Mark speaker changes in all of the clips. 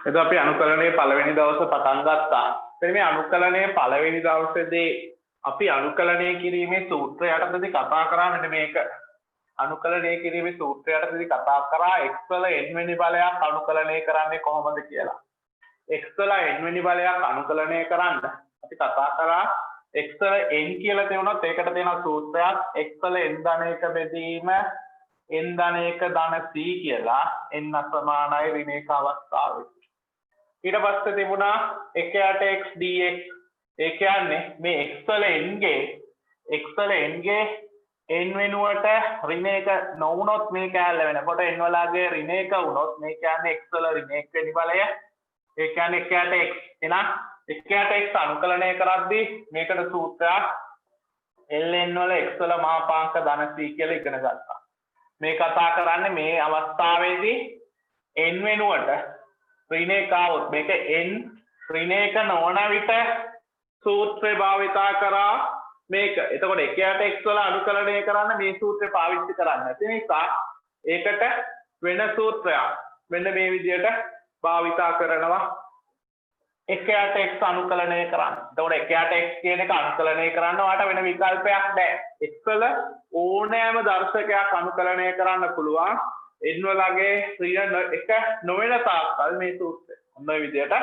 Speaker 1: එතකොට අපි අනුකලනයේ පළවෙනි දවසේ පටන් ගත්තා. එතන මේ අනුකලනයේ පළවෙනි දවසේදී අපි අනුකලනය කිරීමේ සූත්‍රය යටතේදී කතා කරන්නේ මේක. අනුකලනය කිරීමේ සූත්‍රය යටතේදී කතා කරා x වල n වෙනි බලයක් අනුකලනය කරන්නේ කොහොමද කියලා. x වල n වෙනි බලයක් අනුකලනය කරන්න අපි කතා කරා x වල n කියලා තියුණොත් ඒකට තියෙන සූත්‍රයක් x වල n ධන 1 බෙදීම n ධන 1 ධන c කියලා n අසමානයි ඍණයක අවස්ථාවේ. ඊට පස්සේ තිබුණා 1/x dx. ඒ කියන්නේ මේ x වල n ගේ n වෙනුවට ඍණයක නොවුනොත් මේ කැලේ වෙනකොට n වලගේ ඍණයක වුණොත් මේ කියන්නේ x වල ඍණ 1 වෙනි බලය. ඒ කියන්නේ 1/x. එහෙනම් 1/x අනුකලනය කරද්දී මේකට සූත්‍රයක් ln වල x වල මාපාංක ධන c කියලා ඉගෙන ගත්තා. මේ කතා කරන්නේ මේ අවස්ථාවේදී n වෙනුවට ඍණයක આવොත් මේක n ඍණයක නොවන විට සූත්‍රය භාවිතා කරා මේක. එතකොට 1/x වල අනුකලනය කරන්න මේ සූත්‍රය පාවිච්චි කරන්න. ඒ නිසා ඒකට වෙන සූත්‍රයක් මෙන්න මේ විදිහට භාවිතා කරනවා 1/x අනුකලනය කරන්න. එතකොට 1/x කියන එක අනුකලනය කරන්න වාට වෙන විකල්පයක් නැහැ. x වල ඕනෑම දර්ශකයක් අනුකලනය කරන්න පුළුවන්. n වලගේ ඍණ එක නොවන තාක්කල් මේ සූත්‍රය. ඔන්න ඔය විදිහට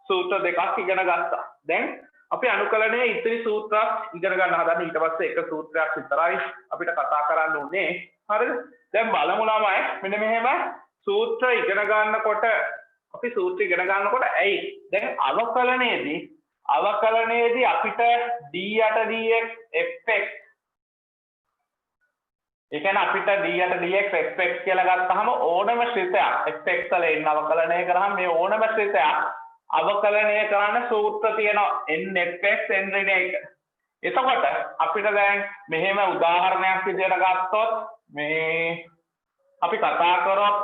Speaker 1: සූත්‍ර දෙකක් ඉගෙන ගත්තා. දැන් අපි අනුකලනයේ ඉතිරි සූත්‍රයක් ඉගෙන ගන්න හදන්නේ. ඊට පස්සේ එක සූත්‍රයක් විතරයි අපිට කතා කරන්න උනේ. හරිද? දැන් බලමු ළමයි මෙන්න මෙහෙම සූත්‍ර ඉගෙන ගන්නකොට අපි සූත්‍ර ඉගෙන ගන්නකොට ඇයි දැන් අවකලනයේදී අපිට d යට dx fx ඒ කියන්නේ අපිට d යට dx fx කියලා ගත්තාම ඕනම ශ්‍රිතයක් fx වල n අවකලනය කරාම මේ ඕනම ශ්‍රිතයක් අවකලනය කරන්න සූත්‍ර තියෙනවා nfx n ඍණ 1. එතකොට අපිට දැන් මෙහෙම උදාහරණයක් විදිහට ගත්තොත් මේ අපි කතා කරොත්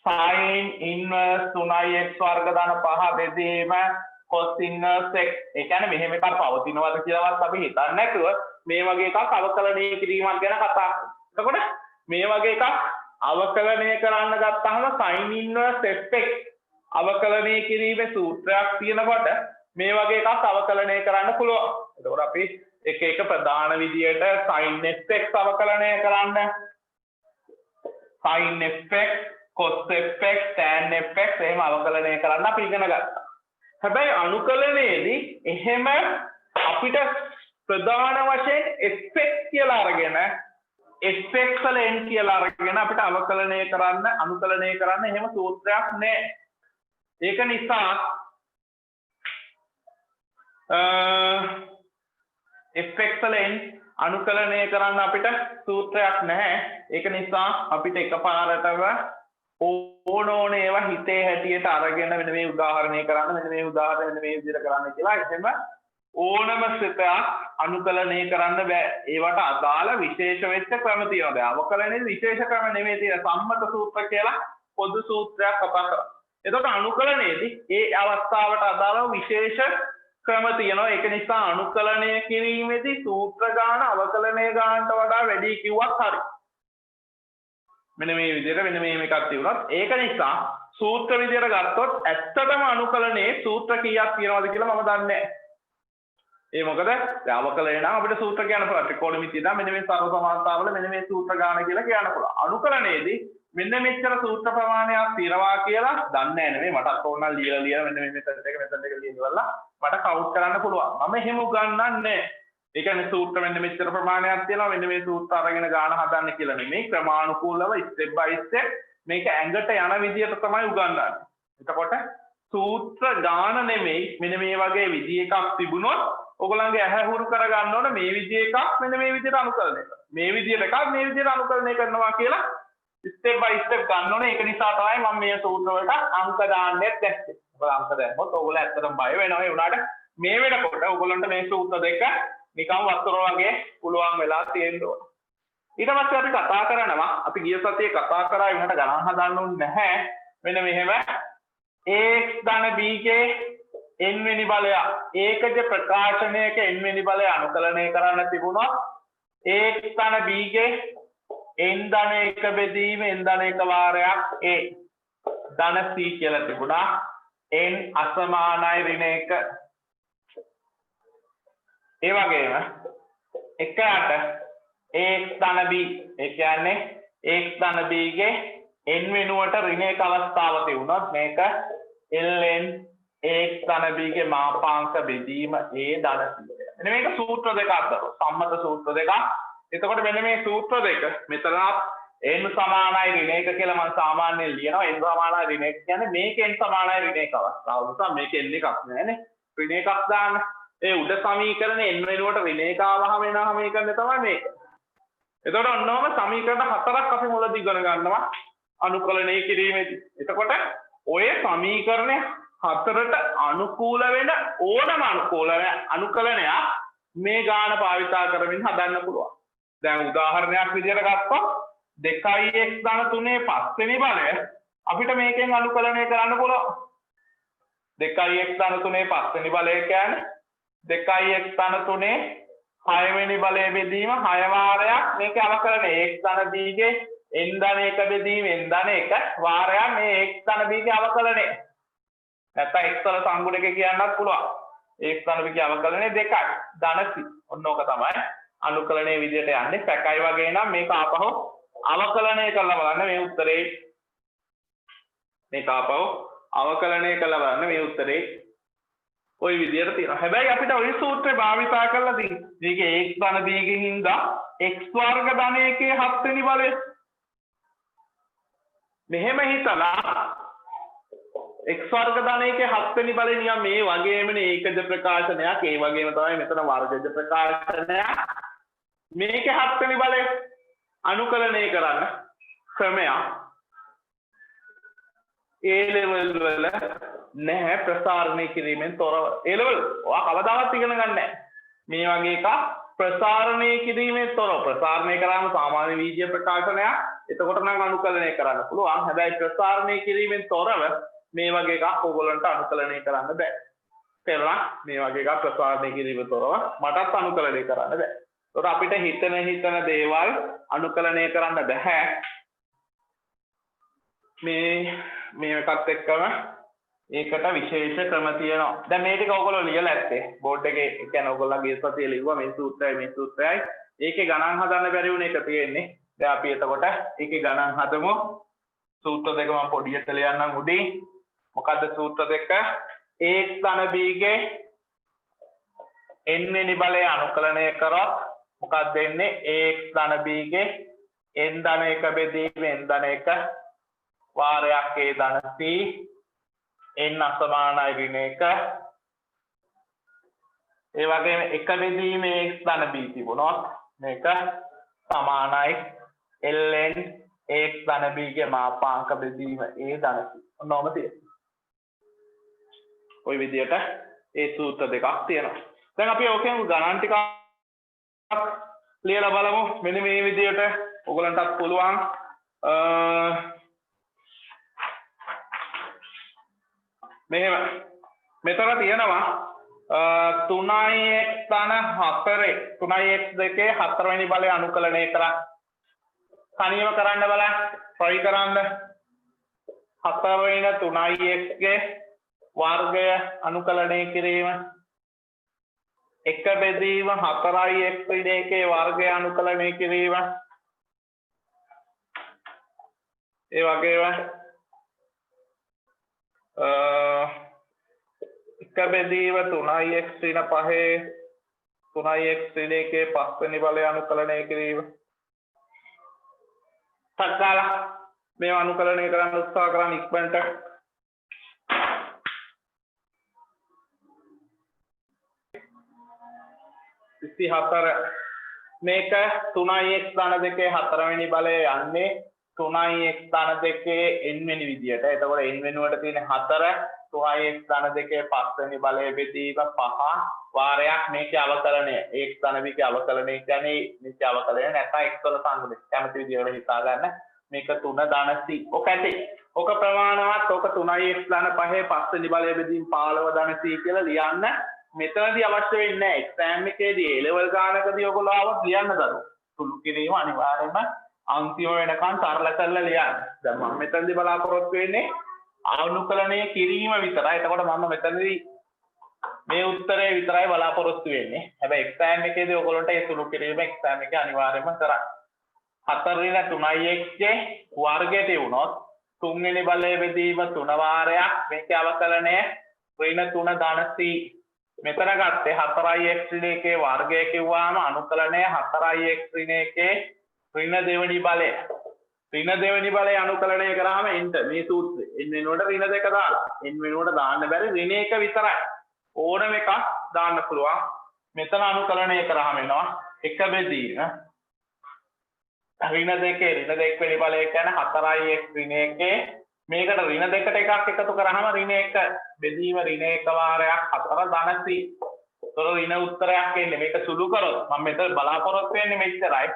Speaker 1: sin inverse 3x වර්ග ධන 5 බෙදීම cos inverse x. ඒ කියන්නේ මෙහෙම එකක් පවතිනවද කියලාවත් අපි හිතන්නේ නැතුව මේ වගේ එකක් අවකලනය කිරීමක් ගැන කතා කරනවා. එතකොට මේ වගේ එකක් අවකලනය කරන්න ගත්තාම sin inverse fx අවකලනය කිරීමේ සූත්‍රයක් තියෙනකොට මේ වගේ එකක් අවකලනය කරන්න පුළුවන්. එතකොට අපි එක ප්‍රධාන විදියට sin fx අවකලනය කරන්න sin fx cos fx tan fx එහෙම අවකලනය කරන්න අපි ඉගෙන ගත්තා. හැබැයි අනුකලනයේදී එහෙම අපිට ප්‍රධාන වශයෙන් fx කියලා අරගෙන fx වල n කියලා අරගෙන අපිට අවකලනය කරන්න අනුකලනය කරන්න එහෙම සූත්‍රයක් නැහැ. ඒක නිසා fx වල n අනුකලනය කරන්න අපිට සූත්‍රයක් නැහැ. ඒක නිසා අපිට එකපාරටම ඕන ඒවා හිතේ හැටියට අරගෙන මෙන්න මේ උදාහරණය කරන්න මෙන්න මේ උදාහරණය මෙන්න මේ විදිහට කරන්න කියලා එහෙම ඕනම ශ්‍රිතයක් අනුකලනය කරන්න බෑ. ඒවට අදාළ විශේෂ වෙච්ච ක්‍රම තියෙනවා. දැන් අවකලනයේ විශේෂ ක්‍රම නෙමෙයි තියෙන සම්මත සූත්‍ර කියලා පොදු සූත්‍රයක් කතා කරා. එතකොට අනුකලනයේදී ඒ අවස්ථාවට අදාළව විශේෂ ක්‍රම තියෙනවා. ඒක නිසා අනුකලනය කිරීමේදී සූත්‍ර ගාන අවකලනය ගානට වඩා වැඩි කිව්වත් හරි. මෙන්න මේ විදිහට මෙන්න මේක එකක් තියුණත් ඒක නිසා සූත්‍ර විදිහට ගත්තොත් ඇත්තටම අනුකලනයේ සූත්‍ර කීයක් තියෙනවද කියලා මම දන්නේ නැහැ. ඒ මොකද දැන් අවකලනය නම් අපිට සූත්‍ර කියන්න පුළුවන්. ත්‍රිකෝණමිතිය නම් මෙන්න මේ සර්ව සමානතාවල මෙන්න මේ සූත්‍ර ගාන කියලා කියන්න පුළුවන්. අනුකලනයේදී මෙන්න මෙච්චර සූත්‍ර ප්‍රමාණයක් තියනවා කියලා දන්නේ නැහැ නෙමෙයි. මටත් ඕනනම් ලියලා මෙන්න මේ මෙතන එක ලියනවලා මට කවුන්ට් කරන්න පුළුවන්. මම එහෙම උගන්වන්නේ. ඒ කියන්නේ සූත්‍ර මෙන්න මෙච්චර ප්‍රමාණයක් තියෙනවා මෙන්න මේ සූත්‍ර අරගෙන ගාන හදන්න කියලා නෙමෙයි. ක්‍රමානුකූලව ස්ටෙප් බයි ස්ටෙප් මේක ඇඟට යන විදියට තමයි උගන්වන්නේ. එතකොට සූත්‍ර ගාන නෙමෙයි මෙන්න මේ වගේ විදි එකක් තිබුණොත් ඔයගොල්ලන්ගේ ඇහැ හුරු කර ගන්න ඕන මේ විදි එකක් මෙන්න මේ විදියට අනුකලනය කරනවා. මේ විදියට එකක් මේ විදියට අනුකලනය කරනවා කියලා ස්ටෙප් බයි ස්ටෙප් ගන්න ඕනේ. ඒක නිසා තමයි මම මේ සූත්‍ර වලට අංක දාන්නේ දැක්කේ. ඔයගොල්ලෝ අංක දැම්මොත් ඔයගොල්ලෝ ඇත්තටම බය වෙනවා. ඒ වුණාට මේ වෙනකොට ඔයගොල්ලන්ට මේ සූත්‍ර දෙක නිකන් වතුර වගේ පුළුවන් වෙලා තියෙන්න ඕන. ඊට පස්සේ අපි කතා කරනවා අපි ගිය සතියේ කතා කරා වෙනට ගණන් හදන්න ඕනේ නැහැ. මෙන්න මෙහෙම ax ධන b ගේ n වෙනි බලය ඒකජ ප්‍රකාශනයක n වෙනි බලය අනුකලනය කරන්න තිබුණා. ax ධන b ගේ n ධන 1 බෙදීම n ධන 1 වාරයක් a ධන c කියලා තිබුණා. n අසමානයි ඍණ 1 ඒ වගේම එකකට ax ධන b ඒ කියන්නේ ax ධන b ගේ n වෙනුවට ඍණ 1 අවස්ථාව තිබුණොත් මේක ln ax ධන b ගේ මාපාංක බෙදීම a ධන c. මෙන්න මේක සූත්‍ර දෙකක් අතර සම්මත සූත්‍ර දෙකක්. එතකොට මෙන්න මේ සූත්‍ර දෙක මෙතන n සමානයි ඍණ 1 කියලා මම සාමාන්‍යයෙන් ලියනවා. n සමානයි ඍණ 1 කියන්නේ මේක n සමානයි ඍණ 1 අවස්ථාව. නිසා මේක n එකක් නෑනේ. ඍණ 1ක් දාන්න. ඒ උඩ සමීකරණේ n වෙනුවට ඍණ 1 ආවහම එන සමීකරණය තමයි මේක. එතකොට ඔන්නෝම සමීකරණ හතරක් අපි මුලදී ඉගෙන ගන්නවා අනුකලනය කිරීමේදී. එතකොට ඔය සමීකරණය හතරට අනුකූල වෙන ඕනම අනුකලනයක් මේ ගාන භාවිතා කරමින් හදන්න පුළුවන්. දැන් උදාහරණයක් විදිහට ගත්තොත් 2x ධන 3 පස්වෙනි බලය අපිට මේකෙන් අනුකලනය කරන්න පුළුවන්. 2x ධන 3 පස්වෙනි බලය කියන්නේ 2x ධන 3 6වෙනි බලය බෙදීම 6 වාරයක් මේකේ අවකලනය x ධන b ගේ n ධන 1 බෙදීම n ධන 1 වාරයක් මේ x ධන b ගේ අවකලනය. නැත්නම් x වල සංගුණක කියන්නත් පුළුවන්. x ධන b ගේ අවකලනය 2යි ධන c. ඔන්න ඕක තමයි අනුකලනයේ විදිහට යන්නේ. පැකයි වගේ නම් මේක ආපහු අවකලනය කරලා බලන්න මේ උත්තරේ. මේක ආපහු අවකලනය කරලා බලන්න මේ උත්තරේ. ওই විදිහට තියෙනවා. හැබැයි අපිට ওই සූත්‍රය භාවිතා කරලා තියෙන්නේ. මේකේ x ධන b ගෙන් හින්දා x වර්ග ධන 1 7 වෙනි බලය. මෙහෙම හිතලා x වර්ග ධන 1 7 වෙනි බලය නිකන් මේ වගේමනේ ඒකජ ප්‍රකාශනයක්. ඒ වගේම තමයි මෙතන වර්ගජ ප්‍රකාශනයක්. මේකේ 7 වෙනි බලය අනුකලනය කරන්න ක්‍රමයක් A level වල නැහැ ප්‍රසාරණය කිරීමෙන් තොරව. A level ඔයා කවදාවත් ඉගෙන ගන්න නැහැ. මේ වගේ එකක් ප්‍රසාරණය කිරීමෙන් තොරව. ප්‍රසාරණය කරාම සාමාන්‍ය වීජ්‍ය ප්‍රකාශනයක්. එතකොට නම් අනුකලනය කරන්න පුළුවන්. හැබැයි ප්‍රසාරණය කිරීමෙන් තොරව මේ වගේ එකක් ඕගොල්ලන්ට අනුකලනය කරන්න බෑ. තේරුණා? මේ වගේ එකක් ප්‍රසාරණය කිරීමෙන් තොරව මටත් අනුකලනය කරන්න බෑ. ඒකට අපිට හිතන දේවල් අනුකලනය කරන්න බෑ. මේකත් එක්කම ඒකට විශේෂ ක්‍රම තියෙනවා. දැන් මේ ටික ඔයගොල්ලෝ ලියලා ඇත්තේ බෝඩ් එකේ. ඒ කියන්නේ ඔයගොල්ලන්ගේ ඉස්සතිය ලිව්වා මේ සූත්‍රයයි. ඒකේ ගණන් හදන්න බැරි වුණ එක තියෙන්නේ. දැන් අපි එතකොට ඒකේ ගණන් හදමු. සූත්‍ර දෙක මම පොඩියට ලියන්නම් උඩින්. මොකද්ද සූත්‍ර දෙක? ax ධන b ගේ n වෙනි බලය අනුකලනය කරොත් මොකක්ද වෙන්නේ? ax ධන b ගේ n ධන 1 බෙදීම n ධන 1 වාරයක් a ධන c n අසමානයි ඍණ 1. ඒ වගේම 1 බෙදීම x ධන b තිබුණොත් මේක සමානයි ln x ධන b ගේ මාපාංක බෙදීම a ධන c. ඔන්නෝම තියෙනවා. ওই විදිහට ඒ සූත්‍ර දෙකක් තියෙනවා. දැන් අපි ඕකෙන් ගණන් ටිකක් ලියලා බලමු. මෙන්න මේ විදිහට ඔයගලන්ටත් පුළුවන් මෙහෙම මෙතන තියෙනවා 3x ධන 4 3x දෙකේ 4 වෙනි බලය අනුකලනය කරා. තනියම කරන්න බලන්න. try කරන්න. 4 වෙනි 3x ගේ වර්ගය අනුකලනය කිරීම 1 බෙදීම 4x ඍණ 1 වර්ගය අනුකලනය කිරීම ඒ වගේම 1 බෙදීම 3x ඍණ 5 3x ඍණ 1 පස්වෙනි බලය අනුකලනය කිරීම තත්කාල මේව අනුකලනය කරන්න උත්සාහ කරන්න ඉක්මනට. මේක 3x ධන 2 4 වෙනි බලය යන්නේ 3x ධන 2 n වෙනි විදියට. එතකොට n වෙනුවට තියෙන 4 3x ධන 2 5 වෙනි බලය බෙදීම 5 වාරයක් මේකේ අවකලනය. x ධන 2 ගේ අවකලනය කියන්නේ මේකේ අවකලනය නැත්නම් x වල සංගුණය. කැමති විදියට හිතා ගන්න. මේක 3 ධන c. ඔක ඇති. ඔක ප්‍රමාණවත්. ඔක 3x ධන 5 5 වෙනි බලය බෙදීම 15 ධන c කියලා ලියන්න. මෙතනදී අවශ්‍ය වෙන්නේ නැහැ. එක්සෑම් එකේදී A level ගානකදී ඔයගොල්ලෝ ආවොත් ලියන්න දරුවෝ. සුළු කිරීම අනිවාර්යයෙන්ම අන්තිම වෙනකන් සරල කරලා ලියන්න. දැන් මම මෙතනදී බලාපොරොත්තු වෙන්නේ අනුකලනය කිරීම විතරයි. එතකොට මම මෙතනදී මේ උත්තරේ විතරයි බලාපොරොත්තු වෙන්නේ. හැබැයි එක්සෑම් එකේදී ඔයගොල්ලන්ට ඒ සුළු කිරීම එක්සෑම් එකේ අනිවාර්යයෙන්ම කරන්න. 4 3x ගේ වර්ගයට වුණොත් තුන්වෙනි බලය බෙදීම 3 වාරයක් මේකේ අවකලනය ඍණ 3 ධන c. මෙතන ගත්තේ 4x ඍණ 1 වර්ගය කිව්වාම අනුකලනය 4x ඍණ 1 ඍණ දෙවෙනි බලය. ඍණ දෙවෙනි බලය අනුකලනය කරාම එන්ට මේ සූත්‍රය n වෙනුවට ඍණ 2 දාලා n වෙනුවට දාන්න බැරි ඍණ 1 විතරයි. ඕනම එකක් දාන්න පුළුවන්. මෙතන අනුකලනය කරාම එනවා 1 බෙදීම ඍණ 2 ඍණ 2 වෙනි බලය කියන්නේ 4x ඍණ 1 මේකට ඍණ 2ට එකක් එකතු කරාම ඍණ 1 බෙදීම ඍණ 1 වාරයක් 4 ධන c. ඒතර ඍණ උත්තරයක් එන්නේ. මේක සුළු කරොත් මම මෙතන බලාපොරොත්තු වෙන්නේ මෙච්චරයි.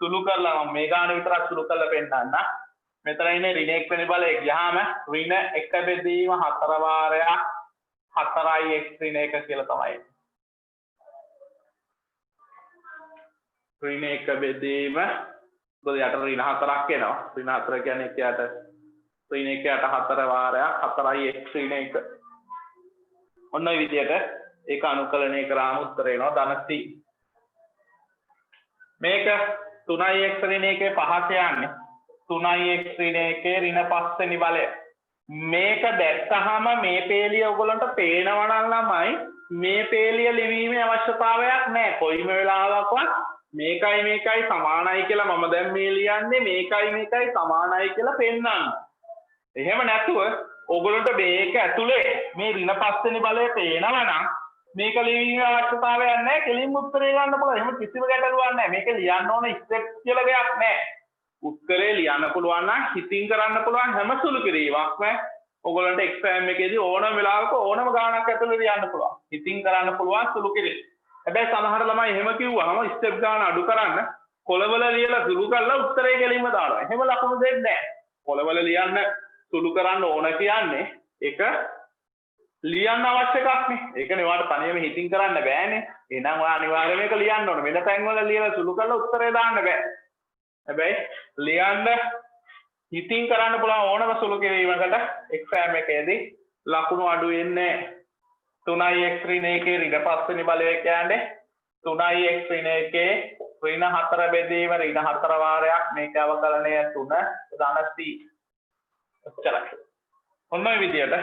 Speaker 1: සුළු කරලා මම මේ ගාන විතරක් සුළු කරලා පෙන්නන්න. මෙතන ඉන්නේ ඍණ 1 වෙනි බලය ගියාම ඍණ 1 බෙදීම 4 වාරයක් 4x ඍණ 1 කියලා තමයි. ඍණ 1 බෙදීම මොකද යට ඍණ 4ක් එනවා. ඍණ 4 කියන්නේ 1ට ඍණ 1ට 4 වාරයක් 4x ඍණ 1. ඔන්න ඔය විදිහට ඒක අනුකලනය කරාම උත්තර එනවා ධන c. මේක 3x ඍණ 1 5 කියන්නේ 3x ඍණ 1 ඍණ 5 වෙනි බලය. මේක දැක්කහම මේ පේලිය ඔයගොල්ලන්ට පේනවා නම් ළමයි මේ පේලිය ලිවීමේ අවශ්‍යතාවයක් නැහැ. කොයිම වෙලාවකවත් මේකයි සමානයි කියලා මම දැන් මේ ලියන්නේ මේකයි සමානයි කියලා පෙන්නන්න. එහෙම නැතුව ඔයගොල්ලන්ට මේක ඇතුලේ මේ ඍණ 5 වෙනි බලය පේනවා නම් මේක ලිවීමේ අවශ්‍යතාවයක් නැහැ. කෙලින්ම උත්තරේ ගන්න පුළුවන්. එහෙම කිසිම ගැටලුවක් නැහැ. මේක ලියන්න ඕන ස්ටෙප් කියලා දෙයක් නැහැ. උත්තරේ ලියන්න පුළුවන් නම් හිතින් කරන්න පුළුවන් හැම සුළු කිරීමක්ම ඔයගොල්ලන්ට එක්සෑම් එකේදී ඕනම වෙලාවක ඕනම ගානක් ඇතුළේ ලියන්න පුළුවන්. හිතින් කරන්න පුළුවන් සුළු කිරීම. හැබැයි සමහර ළමයි එහෙම කිව්වහම ස්ටෙප් ගාන අඩු කරන්න කොළවල ලියලා සුළු කරලා උත්තරේ කෙලින්ම දානවා. එහෙම ලකුණු දෙන්නේ නැහැ. කොළවල ලියන්න සුළු කරන්න ඕන කියන්නේ ඒක ලියන්න අවශ්‍ය එකක් නේ. ඒක නෙවාට තනියම හිතින් කරන්න බෑනේ. එහෙනම් ඔයා අනිවාර්යයෙන්ම මේක ලියන්න ඕන. වෙන තැන්වල ලියලා සුළු කරලා උත්තරේ දාන්න බෑ. හැබැයි ලියන්න හිතින් කරන්න පුළුවන් ඕනම සුළු කිරීමකට එක්සෑම් එකේදී ලකුණු අඩු වෙන්නේ 3x ඍණ 1 ඍණ 5 වෙනි බලය කියන්නේ 3x ඍණ 1 ඍණ 4 බෙදීම ඍණ 4 වාරයක් මේක අවකලනය 3 ධන c. ඔච්චරයි. ඔන්න ඔය විදියට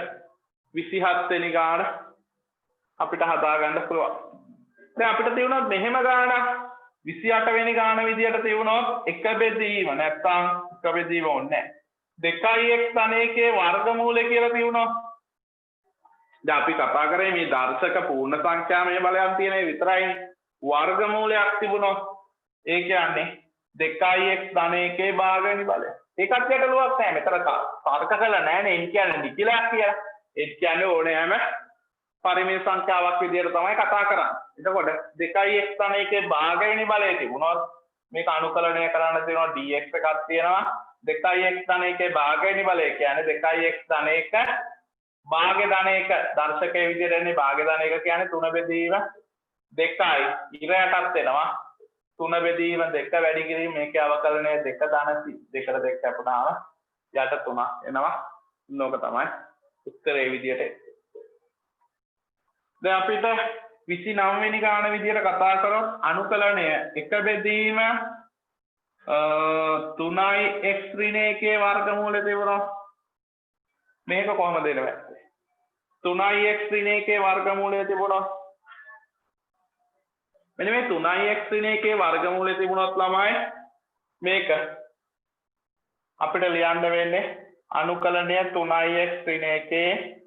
Speaker 1: 27 වෙනි ගාන අපිට හදා ගන්න පුළුවන්. දැන් අපිට තියුණා මෙහෙම ගානක් 28 වෙනි ගාන විදියට තියුණොත් 1 බෙදීම නැත්නම් 1 බෙදීම ඕනේ නැහැ. 2x ධන 1 වර්ගමූලය කියලා තියුණොත් දැන් අපි කතා කරේ මේ දර්ශක පූර්ණ සංඛ්‍යාමය බලයන් තියෙන විතරයි. වර්ගමූලයක් තිබුණොත් ඒ කියන්නේ 2x ධන 1 භාගවෙනි බලය. ඒකත් ගැටලුවක් නැහැ. මෙතන තර්ක කළා නැහැනේ. n කියන්නේ නිකිලයක් කියලා. ඒ කියන්නේ ඕනෑම පරිමේය සංඛ්‍යාවක් විදියට තමයි කතා කරන්නේ. එතකොට 2x ධන 1 භාගවෙනි බලය තිබුණොත් මේක අනුකලනය කරන්න තියෙනවා dx එකක් තියෙනවා. 2x ධන 1 භාගවෙනි බලය කියන්නේ 2x ධන 1 භාගය ධන 1 දර්ශකයේ විදියට එන්නේ භාගය ධන 1 කියන්නේ 3 බෙදීම 2යි ඉරයටත් එනවා 3 බෙදීම 2 වැඩි කිරීම මේකේ අවකලනය 2 ධන c 2ට 2 කැපුණාම යට 3 එනවා. නෝක තමයි උත්තරේ විදියට. දැන් අපිට 29 වෙනි ගාන විදියට කතා කරොත් අනුකලනය 1 බෙදීම 3x ඍණ 1 වර්ගමූලය තිබුණා. මේක කොහොමද එන්නේ? 3x ඍණ 1 වර්ගමූලය තිබුණා. මෙන්න මේ 3x ඍණ 1 වර්ගමූලය තිබුණොත් ළමයි මේක අපිට ලියන්න වෙන්නේ අනුකලනය 3x ඍණ 1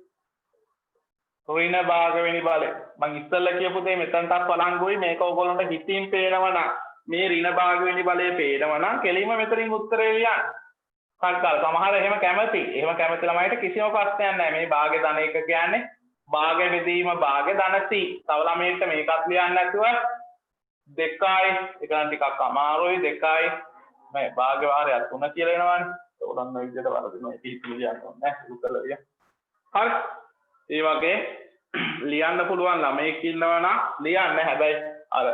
Speaker 1: ඍණ භාගවෙනි බලය. මම ඉස්සෙල්ලා කියපු දේ මෙතනටත් වළංගුයි. මේක ඔයගොල්ලන්ට හිතින් පේනවා නම් මේ ඍණ භාගවෙනි බලය පේනවා නම් කෙලින්ම මෙතනින් උත්තරේ ලියන්න. සංකල්ප සමහර එහෙම කැමති. එහෙම කැමති ළමයිට කිසිම ප්‍රශ්නයක් නැහැ. මේ භාගය ධන 1 කියන්නේ භාගය බෙදීම භාගය ධන c. තව ළමයින්ට මේකත් ලියන්න නැතුව 2යි ඒක නම් ටිකක් අමාරුයි 2යි මේ භාගය වාරය 3 කියලා එනවනේ. ඒක නම් ඔය විදිහට වරදිනවා. ඒක හිතලා ලියන්න ඕනේ නැහැ. උත්තරය ලියන්න. හරි. ඒ වගේ ලියන්න පුළුවන් ළමයෙක් ඉන්නවා නම් ලියන්න. හැබැයි අර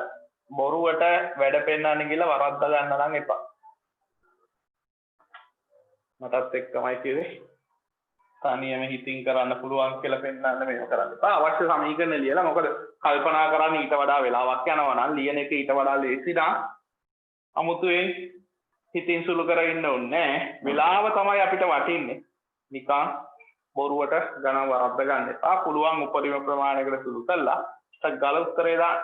Speaker 1: බොරුවට වැඩ පෙන්නන්න කියලා වරද්ද ගන්න නම් එපා. මටත් එක්කමයි කිව්වේ. තනියම හිතින් කරන්න පුළුවන් කියලා පෙන්නන්න මේක කරන්න එපා. අවශ්‍ය සමීකරණ ලියලා මොකද කල්පනා කරන්න ඊට වඩා වෙලාවක් යනවා නම් ලියන එක ඊට වඩා ලේසි නම් අමුතුවෙන් හිතින් සුළු කරගෙන ඉන්න ඕනේ නැහැ. වෙලාව තමයි අපිට වටින්නේ. නිකන් බොරුවට ගණන් වරද්ද ගන්න එපා. පුළුවන් උපරිම ප්‍රමාණයකට සුළු කළා ගල උත්තරේ දාන්න.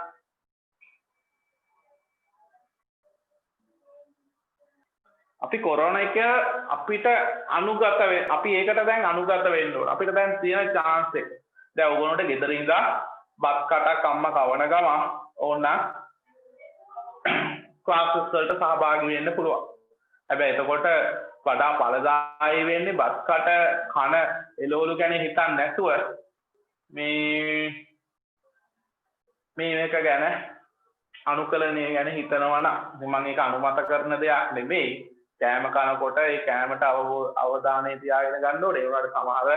Speaker 1: අපි කොරෝනා එක අපිට අනුගත අපි ඒකට දැන් අනුගත වෙන්න ඕන. අපිට දැන් තියෙන chance එක. දැන් ඔයගොල්ලන්ට ගෙදර ඉඳලා බත් කටක් අම්මා කවන ගම ඕනනම් ක්ලාසස් වලට සහභාගී වෙන්න පුළුවන්. හැබැයි එතකොට වඩා ඵලදායී වෙන්නේ බත් කට කන එළවලු ගැන හිතන්නේ නැතුව මේක ගැන අනුකලනය ගැන හිතනවා නම් මම ඒක අනුමත කරන දෙයක් නෙමෙයි. කෑම කනකොට ඒ කෑමට අවධානය තියාගෙන ගන්න ඕනේ. ඒ වුණාට සමහර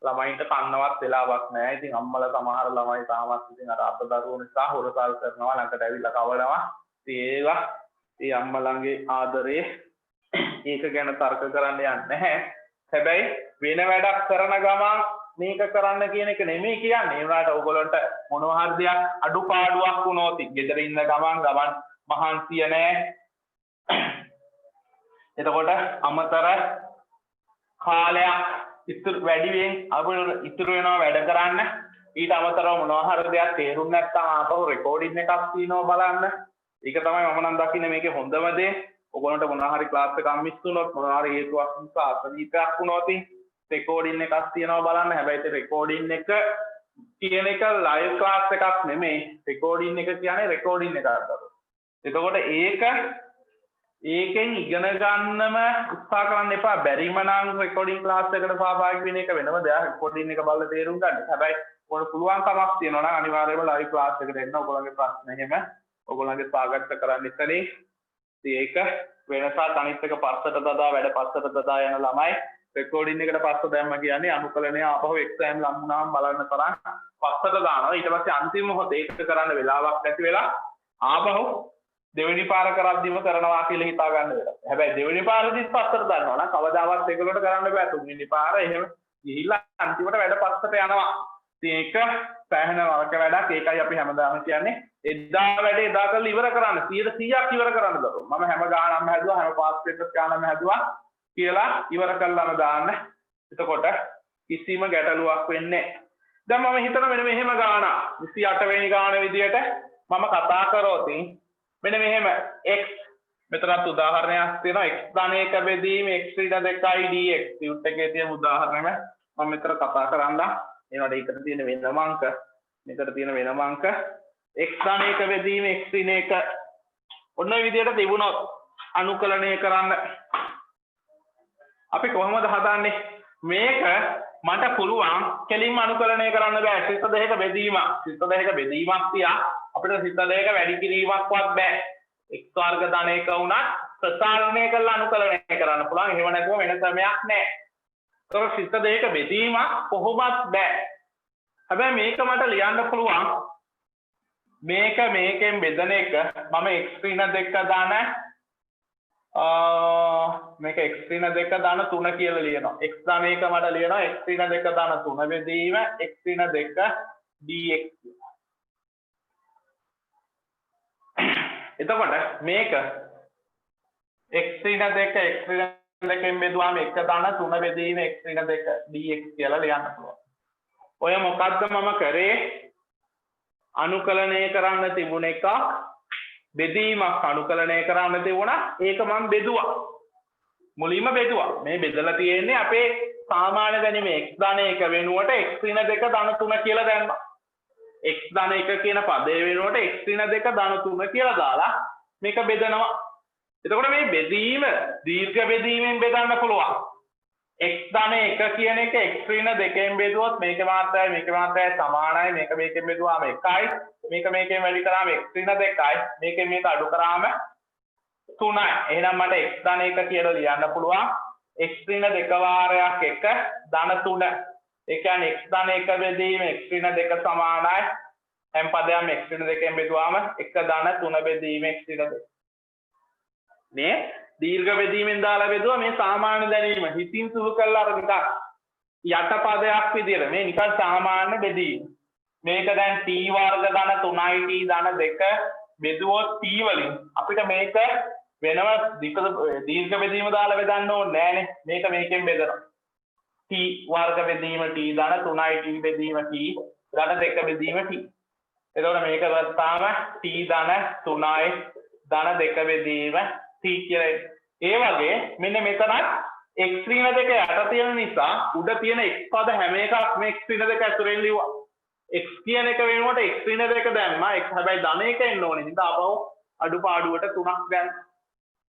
Speaker 1: ළමයින්ට කන්නවත් වෙලාවක් නැහැ. ඉතින් අම්මලා සමහර ළමයි තාමත් ඉතින් අර අත්දරුවෝ නිසා හොරසල් කරනවා, ළඟට ඇවිල්ලා කවනවා. ඉතින් ඒ අම්මලන්ගේ ආදරේ ඒක ගැන තර්ක කරන්න යන්නේ නැහැ. හැබැයි වෙන වැඩක් කරන ගමන් මේක කරන්න කියන එක නෙමෙයි කියන්නේ. ඒ වුණාට ඕගොල්ලන්ට මොනවා හරි දෙයක් අඩුපාඩුවක් වුණොත් ගෙදර ඉන්න ගමන් මහන්සිය නැහැ. එතකොට අමතර කාලයක් වැඩිවෙන් අපිට ඉතුරු වෙනවා වැඩ කරන්න. ඊට අමතරව මොනවා හරි දෙයක් තේරුම් නැත්නම් ආපහු රෙකෝඩින් එකක් තියෙනවා බලන්න. ඒක තමයි මම නම් දකින්නේ මේකේ හොඳම දේ. ඔයගොල්ලන්ට මොනවා හරි ක්ලාස් එකක් මිස් වුණොත් මොනවා හරි හේතුවක් නිසා අසනීපයක් වුණොත් රෙකෝඩින් එකක් තියෙනවා බලන්න. හැබැයි ඒ රෙකෝඩින් එක කියන එක ලයිව් ක්ලාස් එකක් නෙමෙයි. රෙකෝඩින් එක කියන්නේ රෙකෝඩින් එකක් අතර. එතකොට ඒකෙන් ඉගෙන ගන්නම උත්සාහ කරන්න එපා. බැරිම නම් රෙකෝඩින් ක්ලාස් එකට සහභාගී වෙන එක වෙනම දෙයක්. රෙකෝඩින් එක බලලා තේරුම් ගන්න. හැබැයි ඔයාලට පුළුවන් කමක් තියෙනවා නම් අනිවාර්යයෙන්ම ලයිව් ක්ලාස් එකට එන්න. ඔයගොල්ලන්ගේ ප්‍රශ්න එහෙම ඔයගොල්ලන්ගේ සාකච්ඡා කරන්න ඉස්සරේ. ඒක වෙනසක් අනිත් එක පස්සට දදා වැඩ පස්සට දදා යන ළමයි රෙකෝඩින් එකට පස්ස දැම්ම කියන්නේ අනුකලනය ආපහු එක්සෑම් ලම් වුණාම බලන්න තරම් පස්සට දානවා. ඊට පස්සේ අන්තිම මොහොතේ ඒක කරන්න වෙලාවක් නැති වෙලා ආපහු දෙවෙනි පාර කරද්දිම කරනවා කියලා හිතා ගන්න වෙනවා. හැබැයි දෙවෙනි පාරදිත් පස්සට දානවා නම් කවදාවත් ඒකලට කරන්න බෑ. තුන්වෙනි පාර එහෙම ගිහිල්ලා අන්තිමට වැඩ පස්සට යනවා. ඉතින් ඒක සෑහෙන වරක වැඩක්. ඒකයි අපි හැමදාම කියන්නේ එදා වැඩේ එදා කරලා ඉවර කරන්න 100%ක් ඉවර කරන්න දරුවෝ. මම හැම ගානක්ම හැදුවා, හැම පාස් පේපර්ස් ගානක්ම හැදුවා කියලා ඉවර කළාම දාන්න. එතකොට කිසිම ගැටලුවක් වෙන්නේ නැහැ. දැන් මම හිතන මෙන්න මෙහෙම ගාන 28 වෙනි ගාන විදියට මම කතා කරොත් මෙන්න මෙහෙම x මෙතනත් උදාහරණයක් තියෙනවා. x ධනයක බෙදීම x ඊට 2යි dx ටියුට් එකේ තියෙන උදාහරණයම මම මෙතන කතා කරන්න. එනකොට ඒකට තියෙන වෙනම අංක මේකට තියෙන වෙනම අංක x ධනයක බෙදීම x ඍණ 1 ඔන්න ඔය විදියට තිබුණොත් අනුකලනය කරන්න අපි කොහොමද හදන්නේ? මේක මට පුළුවන් කෙලින්ම අනුකලනය කරන්න බෑ. සිත දෙක බෙදීමක් තියා අපිට සිත දෙක වැඩි කිරීමක්වත් බෑ. x වර්ග ධනයක වුණත් ප්‍රසාරණය කරලා අනුකලනය කරන්න පුළුවන්. එහෙම නැතුව වෙන ක්‍රමයක් නෑ. ඒක සිත දෙක බෙදීමක් කොහොමත් බෑ. හැබැයි මේක මට ලියන්න පුළුවන්. මේක මේකෙන් බෙදන එක මම x ඍණ 2 දාන මේක x ඍණ 2 දාන 3 කියලා ලියනවා. x ධනයක මට ලියනවා x ඍණ 2 දාන 3 බෙදීම x ඍණ 2 dx. එතකොට මේක x ඍණ 2 x ඍණ 2 බෙදුවාම 1 දාන 3 බෙදීම x ඍණ 2 dx කියලා ලියන්න පුළුවන්. ඔය මොකද්ද මම කරේ? අනුකලනය කරන්න තිබුණ එකක් බෙදීමක් අනුකලනය කරන්න තිබුණා. ඒක මම බෙදුවා. මුලින්ම බෙදුවා. මේ බෙදලා තියෙන්නේ අපේ සාමාන්‍ය දැනීම x ධන 1 වෙනුවට x ඍණ 2 ධන 3 කියලා දැම්මා. x ධන 1 කියන පදේ වෙනුවට x ඍණ 2 ධන 3 කියලා දාලා මේක බෙදනවා. එතකොට මේ බෙදීම දීර්ඝ බෙදීමෙන් බෙදන්න පුළුවන්. x ධන 1 කියන එක x ඍණ 2ෙන් බෙදුවොත් මේකේ මාත්‍රාවයි මේකේ මාත්‍රාවයි සමානයි. මේක මේකෙන් බෙදුවාම 1යි. මේක මේකෙන් වැඩි කරාම x ඍණ 2යි. මේකෙන් මේක අඩු කරාම 3යි. එහෙනම් මට x ධන 1 කියලා ලියන්න පුළුවන්. x ඍණ 2 වාරයක් 1 ධන 3. ඒ කියන්නේ x ධන 1 බෙදීම x ඍණ 2 සමානයි. හැම පදයක්ම x ඍණ 2ෙන් බෙදුවාම 1 ධන 3 බෙදීම x ඍණ 2. මේ දීර්ඝ බෙදීමෙන් දාලා බෙදුවා මේ සාමාන්‍ය දැනීම හිතින් සුළු කළා අර නිකන් යටපදයක් විදියට මේ නිකන් සාමාන්‍ය බෙදීම. මේක දැන් t වර්ග ධන 3යි t ධන 2 බෙදුවොත් t වලින් අපිට මේක වෙනම දීර්ඝ බෙදීම දාලා බෙදන්න ඕනේ නෑනේ. මේක මේකෙන් බෙදනවා. t වර්ග බෙදීම t ධන 3යි t බෙදීම t ධන 2 බෙදීම t. එතකොට මේක ගත්තාම t ධන 3යි ධන 2 බෙදීම t කියලා. ඒ වගේ මෙන්න මෙතනත් x ඍණ 2 යට තියෙන නිසා උඩ තියෙන x පද හැම එකක්ම x ඍණ 2 ඇතුලෙන් ලිව්වා. x කියන එක වෙනුවට x ඍණ 2 දැම්මා. x හැබැයි ධන 1 එන්න ඕනේ. ඉතින් ආපහු අඩුපාඩුවට 3ක් ගන්න.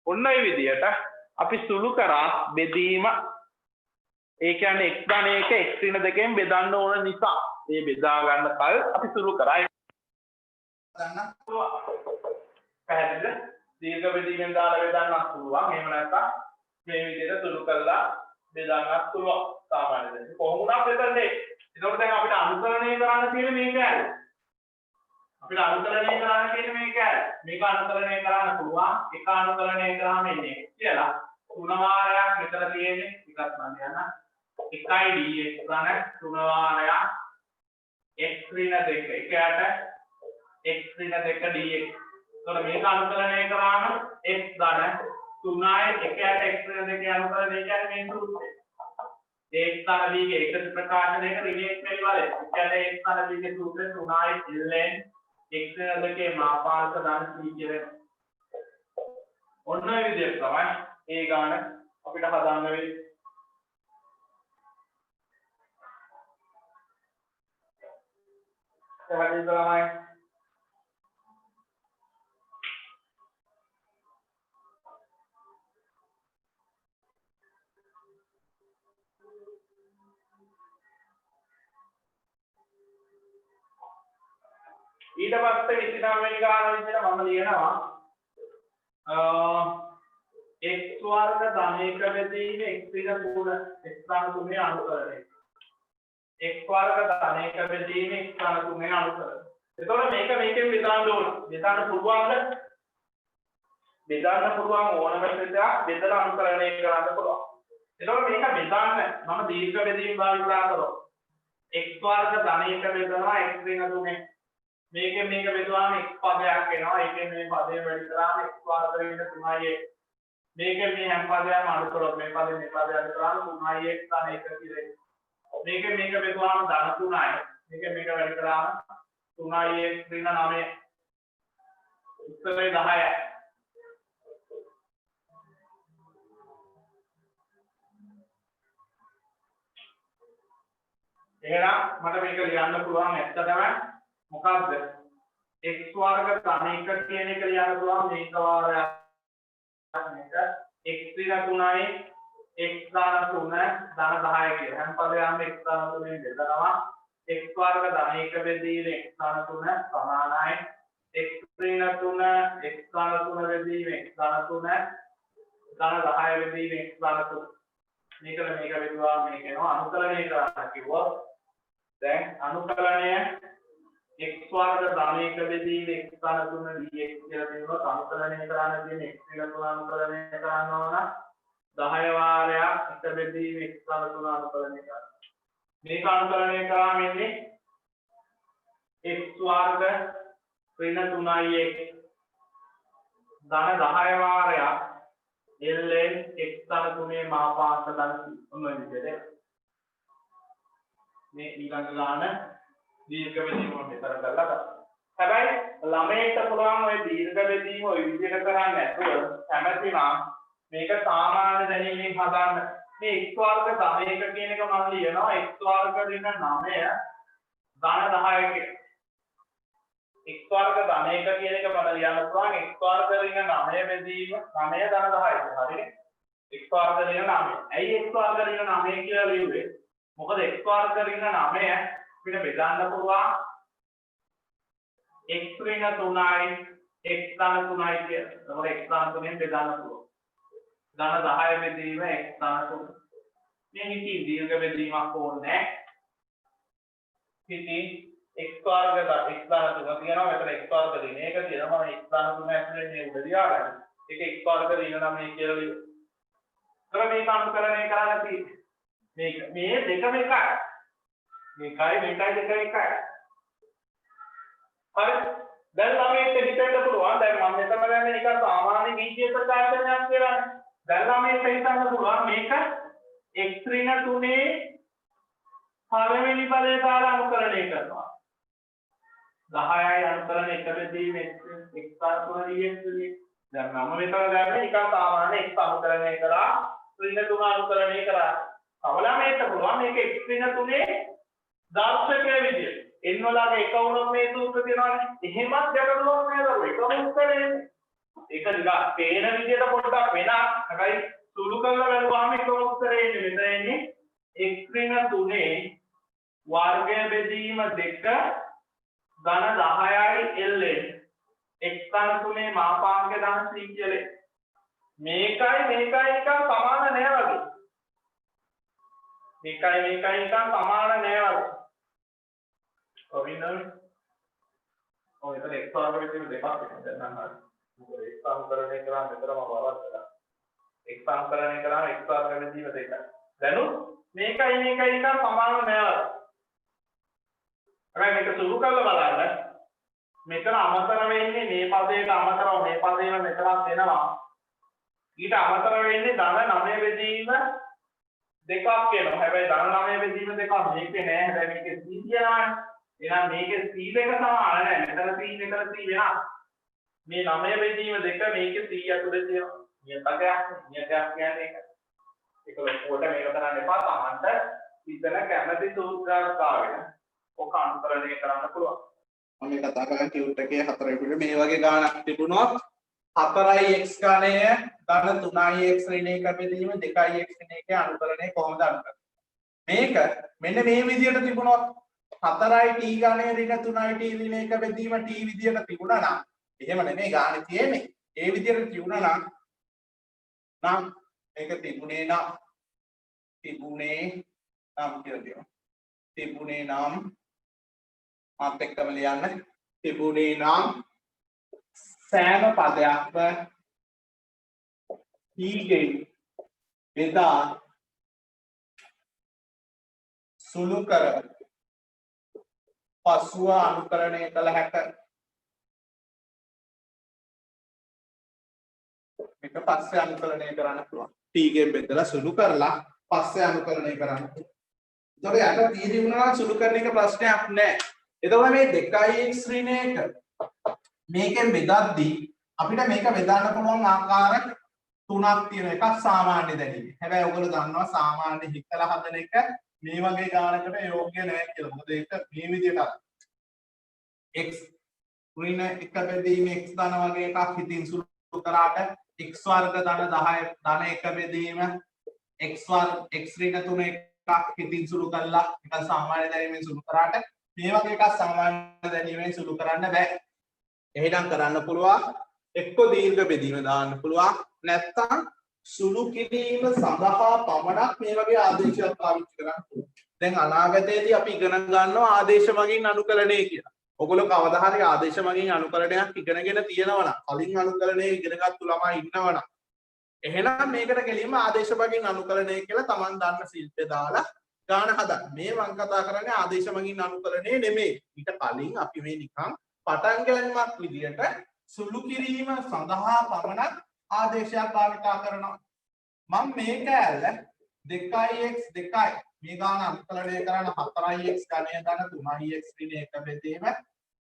Speaker 1: ඔන්න ඔය විදිහට අපි සුළු කරා බෙදීම. ඒ කියන්නේ x ධන 1 x ඍණ 2 බෙදන්න ඕන නිසා මේ බෙදා ගන්න කල් අපි සුළු කරා. ගන්න පැහැදිලිද? දීර්ඝ බෙදීමෙන් දාලා බෙදන්නත් පුළුවන්. එහෙම නැත්නම් මේ විදිහට සුළු කරලා බෙදන්නත් පුළුවන්. සාමාන්‍යයෙන් කොහොම වුණත් බෙදන්නේ. ඒකෝට දැන් අපිට අනුකරණය කරන්න තියෙන මේක ඇයි? අපිට අනුකරණය කරන්න තියෙන මේක ඇයි? මේක අනුකරණය කරන්න පුළුවන්. එක අනුකරණය කරාම එන්නේ කියලා. තුන වාරයක් මෙතන තියෙන්නේ. ටිකක් මම යන්න. 1යි dx ගන්න තුන වාරයක් x ඍණ 2 එකයට x ඍණ 2 dx. එතකොට මේක අනුකරණය කරාම x ධන 3යි එකයට x ඍණ 2 අනුකරණය කියන්නේ මේ සූත්‍රය. x ධන b ගේ එකතු ප්‍රකාශනයක ඍණ x වල කියන්නේ x ධන b ගේ සූත්‍රය 3යි ln x ඍණ 2 මාපාංක ධන c කියලා. ඔන්න ඔය විදිහට තමයි ඒ ගාන අපිට හදාන්න වෙන්නේ. එහෙනම් තමයි ඊට පස්සේ 29 වෙනි ගාන විදිහට මම ලියනවා x වර්ග ධන 1 බෙදීම x ඍණ 3 x ධන 3 අනුකරණය. x වර්ග ධන 1 බෙදීම x ධන 3 අනුකරණය. එතකොට මේක මේකෙන් බෙදන්න ඕන. බෙදන්න පුළුවන්ද? බෙදන්න පුළුවන් ඕනම විදිහට බෙදලා අනුකරණය කරන්න පුළුවන්. එතකොට මේක බෙදන්න මම දීර්ඝ බෙදීම භාවිත කරනවා. x වර්ග ධන 1 බෙදනවා x ඍණ 3. මේකෙන් මේක බෙදුවාම x පදයක් එනවා. ඒකෙන් මේ පදේ වැඩි කරාම x වර්ග ඍණ 3යි. මේකෙන් මේ හැම පදයක්ම අඩු කරොත් මේ පදේ මේ පදේ අඩු කරාම 3යි x ධන 1 කියලා. මේකෙන් මේක බෙදුවාම ධන 3යි. මේකෙන් මේක වැඩි කරාම 3යි x ඍණ 9. උත්තරේ 10යි. එහෙනම් මට මේක ලියන්න පුළුවන් ඇත්තටම මොකද්ද x වර්ග ධන 1 කියන එක ලියන්න පුළුවන් මේක වාරයක් මේක x ඍණ 3යි x ධන 3 ධන 10 කියලා. හැම පදයක්ම x ධන 3 බෙදනවා. x වර්ග ධන 1 බෙදීම x ධන 3 සමානයි x ඍණ 3 x ධන 3 බෙදීම x ධන 3 ධන 10 බෙදීම x ධන 3. මේක බෙදුවා මේක එනවා අනුකලනය කරන්න කිව්වොත් දැන් අනුකලනය x වර්ග ධන 1 බෙදීම x ධන 3 dx කියලා දෙනවා. අනුකලනය කරන්න තියෙන x ඍණ 3 අනුකලනය කරන්න ඕන 10 වාරයක් 1 බෙදීම x ධන 3 අනුකලනය කරන්න. මේක අනුකලනය කරාම එන්නේ x වර්ග ඍණ 3යි x ධන 10 වාරයක් ln x ධන 3 මාපාංක ධන ඔන්න ඔය විදිහට මේ ඊළඟ ගාන දීර්ඝ බෙදීම මෙතන කරලා ගන්න. හැබැයි ළමයට පුළුවන් ওই දීර්ඝ බෙදීම ওই විදිහට කරන්නේ නැතුව කැමැති නම් මේක සාමාන්‍ය දැනීමෙන් හදාන්න. මේ x වර්ග ධන 1 කියන එක මම ලියනවා x වර්ග ඍණ 9 ධන 10 කියලා. x වර්ග ධන 1 කියන එක මම ලියන්න පුළුවන් x වර්ග ඍණ 9 බෙදීම 9 ධන 10. හරිනේ? x වර්ග ඍණ 9. ඇයි x වර්ග ඍණ 9 කියලා ලියුවේ? මොකද x වර්ග ඍණ 9 අපිට බෙදන්න පුළුවන් x ඍණ 3යි x ධන 3යි කියලා. එතකොට x ධන 3ෙන් බෙදන්න පුළුවන්. ධන 10 බෙදීම x ධන 3. මේ හිතේ දීර්ඝ බෙදීමක් ඕනේ නැහැ. හිතේ x වර්ග x ධන 3 තියෙනවා. මෙතන x වර්ග ඍණ 1 තියෙනවා. මම x ධන 3 ඇතුලේ මේ උඩ ලියාගන්න. ඒක x වර්ග ඍණ 9 කියලා ලියුවා. මේක අනුකරණය කරන්න තියෙන්නේ මේ දෙකම එකයි. මේකයි දෙක එකයි. හරි. දැන් ළමයට හිතන්න පුළුවන් දැන් මම මෙතන ගන්නේ නිකන් සාමාන්‍ය බීජීය ප්‍රකාශනයක් කියලානේ. දැන් ළමයට හිතන්න පුළුවන් මේක x ඍණ 3 පළවෙනි පදේ දාලා අනුකරණය කරනවා. 10යි අනුකරණ 1 බෙදීම x අනුකරණ dx. දැන් මම මෙතන ගන්නේ නිකන් සාමාන්‍ය x අනුකරණය කරා ඍණ 3 අනුකරණය කරා. අවලමයට පුළුවන් මේක x ඍණ 3 දර්ශකයේ විදියට n වලගේ එක වුණොත් මේ සූත්‍ර තියෙනවානේ. එහෙමත් ගැටලුවක් නෑ දරුවෝ. එකම උත්තරේ එන්නේ. ඒක නිකන් පේන විදියට පොඩ්ඩක් වෙනස්. හැබැයි සුළු කරලා බලුවාම එකම උත්තරේ එන්නේ. මෙතන එන්නේ x ඍණ 3 වර්ගය බෙදීම 2 ධන 10යි ln x ධන 3 මාපාංක ධන c කියලා. මේකයි එක සමාන නෑ වගේ. මේකයි එක සමාන නෑ වගේ. ඔවිනල් ඔය ඉතින් x වර්ග බෙදීම දෙකක් දැන් නම් හරි. මොකද x අනුකරණය කරාම මෙතරම බලවත්. x අනුකරණය කරාම x වර්ග බෙදීම දෙකයි. දැනුත් මේකයි එක සමාන නෑ වගේ. හැබැයි මේක සුළු කරලා බලන්න. මෙතන අමතර වෙන්නේ මේ පදයට අමතරව මේ පදේම මෙතනක් දෙනවා. ඊට අමතර වෙන්නේ ධන 9 බෙදීම දෙකක් වෙනවා. හැබැයි ධන 9 බෙදීම දෙකක් මේකේ නෑ. හැබැයි මේකේ c කියනවානේ. එහෙනම් මේකේ c දෙක සමාන නෑ. මෙතන c මෙතන c වෙනවා. මේ 9 බෙදීම දෙක මේකේ c ඇතුලේ තියෙනවා. නියතයක් කියන්නේ ඒක. ඒක ලොකුවට මේක කරන්න එපා. Tamanට ඉතන කැමැති සූත්‍රාර්ථාවෙන ඔක අනුකරණය කරන්න පුළුවන්.
Speaker 2: මම මේ කතා කරන්නේ ටියුට් එකේ 4 පිටු මේ වගේ ගානක් තිබුණොත් 4යි x ගණය ධන 3යි x ඍණ 1 බෙදීම 2යි x ඍණ 1 අනුකරණය කොහොමද අනුකරන්නේ? මේක මෙන්න මේ විදියට තිබුණොත් 4යි t ගණය ඍණ 3යි t ඍණ 1 බෙදීම t විදියට තිබුණා නම් එහෙම නෙමෙයි ගානේ තියෙන්නේ. ඒ විදියට තිබුණා නම් මේක තිබුණේ නම් කියලා කියනවා. තිබුණේ නම් මාත් එක්කම ලියන්න. තිබුණේ නම් සෑම පදයක්ම ඊගේ බෙදා සුළු කර පසුව අනුකරණය කළ හැක. මේක පස්සේ අනුකරණය කරන්න පුළුවන්. ඊගේ බෙදලා සුළු කරලා පස්සේ අනුකරණය කරන්න. එතකොට යට තීරි වුණා නම් සුළු කරන එක ප්‍රශ්නයක් නෑ. එතකොට මේ 2x ඍණ 1 මේකෙන් බෙදද්දී අපිට මේක බෙදන්න පුළුවන් ආකාර තුනක් තියෙන එකක් සාමාන්‍ය දැනීම. හැබැයි ඔයගොල්ලෝ දන්නවා සාමාන්‍ය හිතලා හදන එක මේ වගේ ගානකට යෝග්‍ය නෑ කියලා. මොකද ඒක මේ විදිහට x ඍණ 1 බෙදීම x ධන වගේ එකක් හිතින් සුළු කරාට x වර්ග ධන 10 ධන 1 බෙදීම x ඍණ 3 එකක් හිතින් සුළු කළා එක සාමාන්‍ය දැනීමෙන් සුළු කරාට මේ වගේ එකක් සාමාන්‍ය දැනීමෙන් සුළු කරන්න බෑ. එහෙනම් කරන්න පුළුවන් එක්ක දීර්ඝ බෙදීම දාන්න පුළුවන් නැත්නම් සුළු කිරීම සඳහා පමණක් මේ වගේ ආදේශයක් පාවිච්චි කරන්න පුළුවන්. දැන් අනාගතයේදී අපි ඉගෙන ගන්නවා ආදේශ මගින් අනුකරණය කියලා. ඔයගොල්ලෝ කවදා හරි ආදේශ මගින් අනුකරණයක් ඉගෙනගෙන තියෙනවා නම් කලින් අනුකරණය ඉගෙනගත්තු ළමයි ඉන්නවා නම් එහෙනම් මේකට කෙලින්ම ආදේශ මගින් අනුකරණය කියලා Taman දන්න ශිල්පේ දාලා ගාන හදන්න. මේ මම කතා කරන්නේ ආදේශ මගින් අනුකරණය නෙමෙයි. ඊට කලින් අපි මේ නිකන් පටන් ගැනීමක් විදියට සුළු කිරීම සඳහා පමණක් ආදේශයක් භාවිතා කරනවා. මම මේ කෑල්ල 2x 2යි මේ ගාන අනුකරණය කරන 4x ගණය ධන 3x ඍණ 1 බෙදීම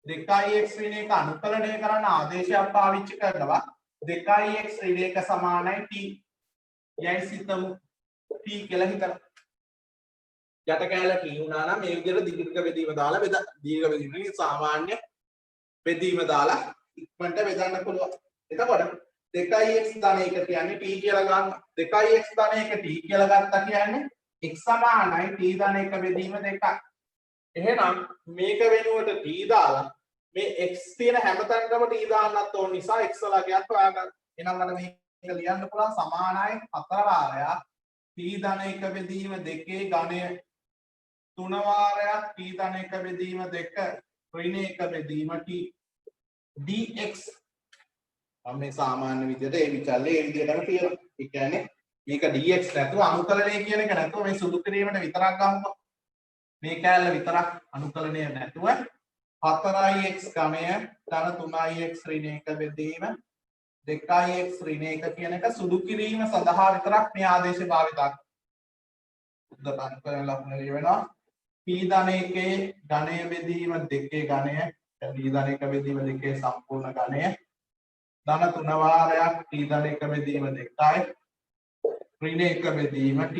Speaker 2: 2x ඍණ 1 අනුකරණය කරන ආදේශයක් පාවිච්චි කරනවා 2x ඍණ 1 සමානයි t. යයි සිතමු t කියලා හිතලා යට කෑල්ල t වුණා නම් මේ විදිහට දීර්ඝ බෙදීම දාලා දීර්ඝ බෙදීමේ සාමාන්‍ය බෙදීම දාලා ඉක්මනට බෙදන්න පුළුවන්. එතකොට 2x ධන 1 කියන්නේ t කියලා ගන්න. 2x ධන 1 t කියලා ගත්තා කියන්නේ x සමානයි t ධන 1 බෙදීම 2යි. එහෙනම් මේක වෙනුවට t දාලා මේ x තියෙන හැමතැනකම t දාන්නත් ඕන නිසා x වලගයක් හොයාගන්න. එහෙනම් මම මේක ලියන්න පුළුවන් සමානයි 4 වාරයක් t ධන 1 බෙදීම 2 ඝනය 3 වාරයක් t ධන 1 බෙදීම 2 ඍණ 1 බෙදීම t dx. මේ සාමාන්‍ය විදිහට ඒ විචල්ලේ ඒ විදිහටම කියනවා. ඒ කියන්නේ මේක dx නැතුව අනුකලනය කියන එක නැතුව මේ සුළු කිරීමට විතරක් ගමුකෝ. මේ කෑල්ල විතරක් අනුකලනය නැතුව 4x ඝනය ධන 3x ඍණ 1 බෙදීම 2x ඍණ 1 කියන එක සුළු කිරීම සඳහා විතරක් මේ ආදේශය භාවිතා කරනවා. උද්දට අනුකලන ලකුණ ලියවෙනවා. p ධන 1 ඝනය බෙදීම 2 ඝනය p ධන 1 බෙදීම 2 සම්පූර්ණ ඝනය ධන 3 වාරයක් p ධන 1 බෙදීම 2යි ඍණ 1 බෙදීම t.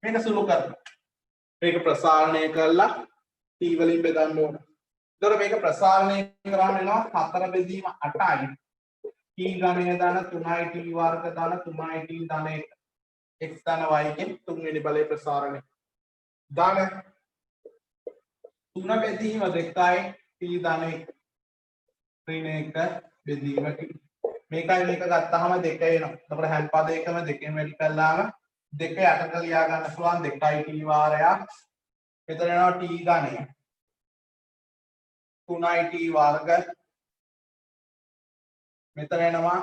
Speaker 2: මේක සුළු කරනවා. මේක ප්‍රසාරණය කරලා t වලින් බෙදන්න ඕන. එතකොට මේක ප්‍රසාරණය කරාම එනවා 4 බෙදීම 8යි t ඝනය ධන 3යි t වර්ග ධන 3යි t ධන 1 x ධන y ගෙන් තුන්වෙනි බලයේ ප්‍රසාරණය ධන 3 බෙදීම 2යි t ධන 1 ඍණ 1 බෙදීම t. මේකයි මේක ගත්තාම 2 එනවා. එතකොට හැම පදයකම 2කින් වැඩි කළාම 2 යටට ලියා ගන්න පුළුවන් 2යි t වාරයක්. මෙතන එනවා t ඝනය 3යි t වර්ග. මෙතන එනවා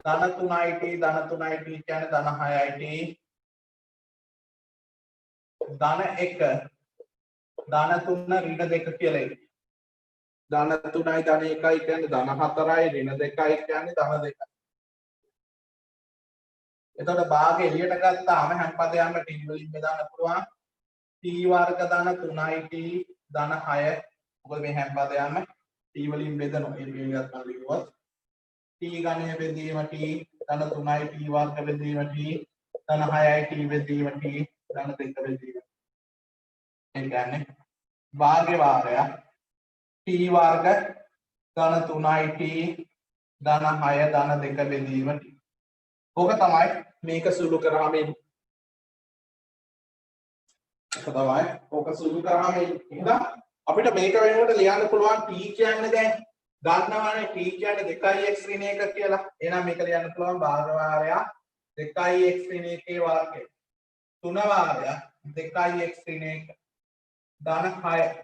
Speaker 2: ධන 3යි t ධන 3යි t කියන්නේ ධන 6යි t ධන 1 ධන 3 ඍණ 2 කියලා එන්නේ. ධන 3යි ධන 1යි කියන්නේ ධන 4යි ඍණ 2යි කියන්නේ ධන 2යි. එතකොට භාගය එළියට ගත්තාම හැම පදයක්ම t වලින් බෙදන්න පුළුවන්. t වර්ග ධන 3යි t ධන 6. මොකද මේ හැම පදයක්ම t වලින් බෙදනවා. එළියට ගන්න ලියුවොත් t ඝනය බෙදීම t ධන 3යි t වර්ග බෙදීම t ධන 6යි t බෙදීම t ධන 2 බෙදීම. ඒ කියන්නේ භාග්‍ය වාරය t වර්ග ධන 3යි t ධන 6 ධන 2 බෙදීම t. ඕක තමයි මේක සුළු කරාම එන්නේ. ඕක සුළු කරාම එන්නේ. අපිට මේක වෙනුවට ලියන්න පුළුවන් t කියන්නේ දැන් දන්නවනේ t කියන්නේ 2x ඍණ 1 කියලා. එහෙනම් මේක ලියන්න පුළුවන් භාග වාරයක් 2x ඍණ 1 වර්ගය. 3 වාරයක් 2x ඍණ 1 ධන 6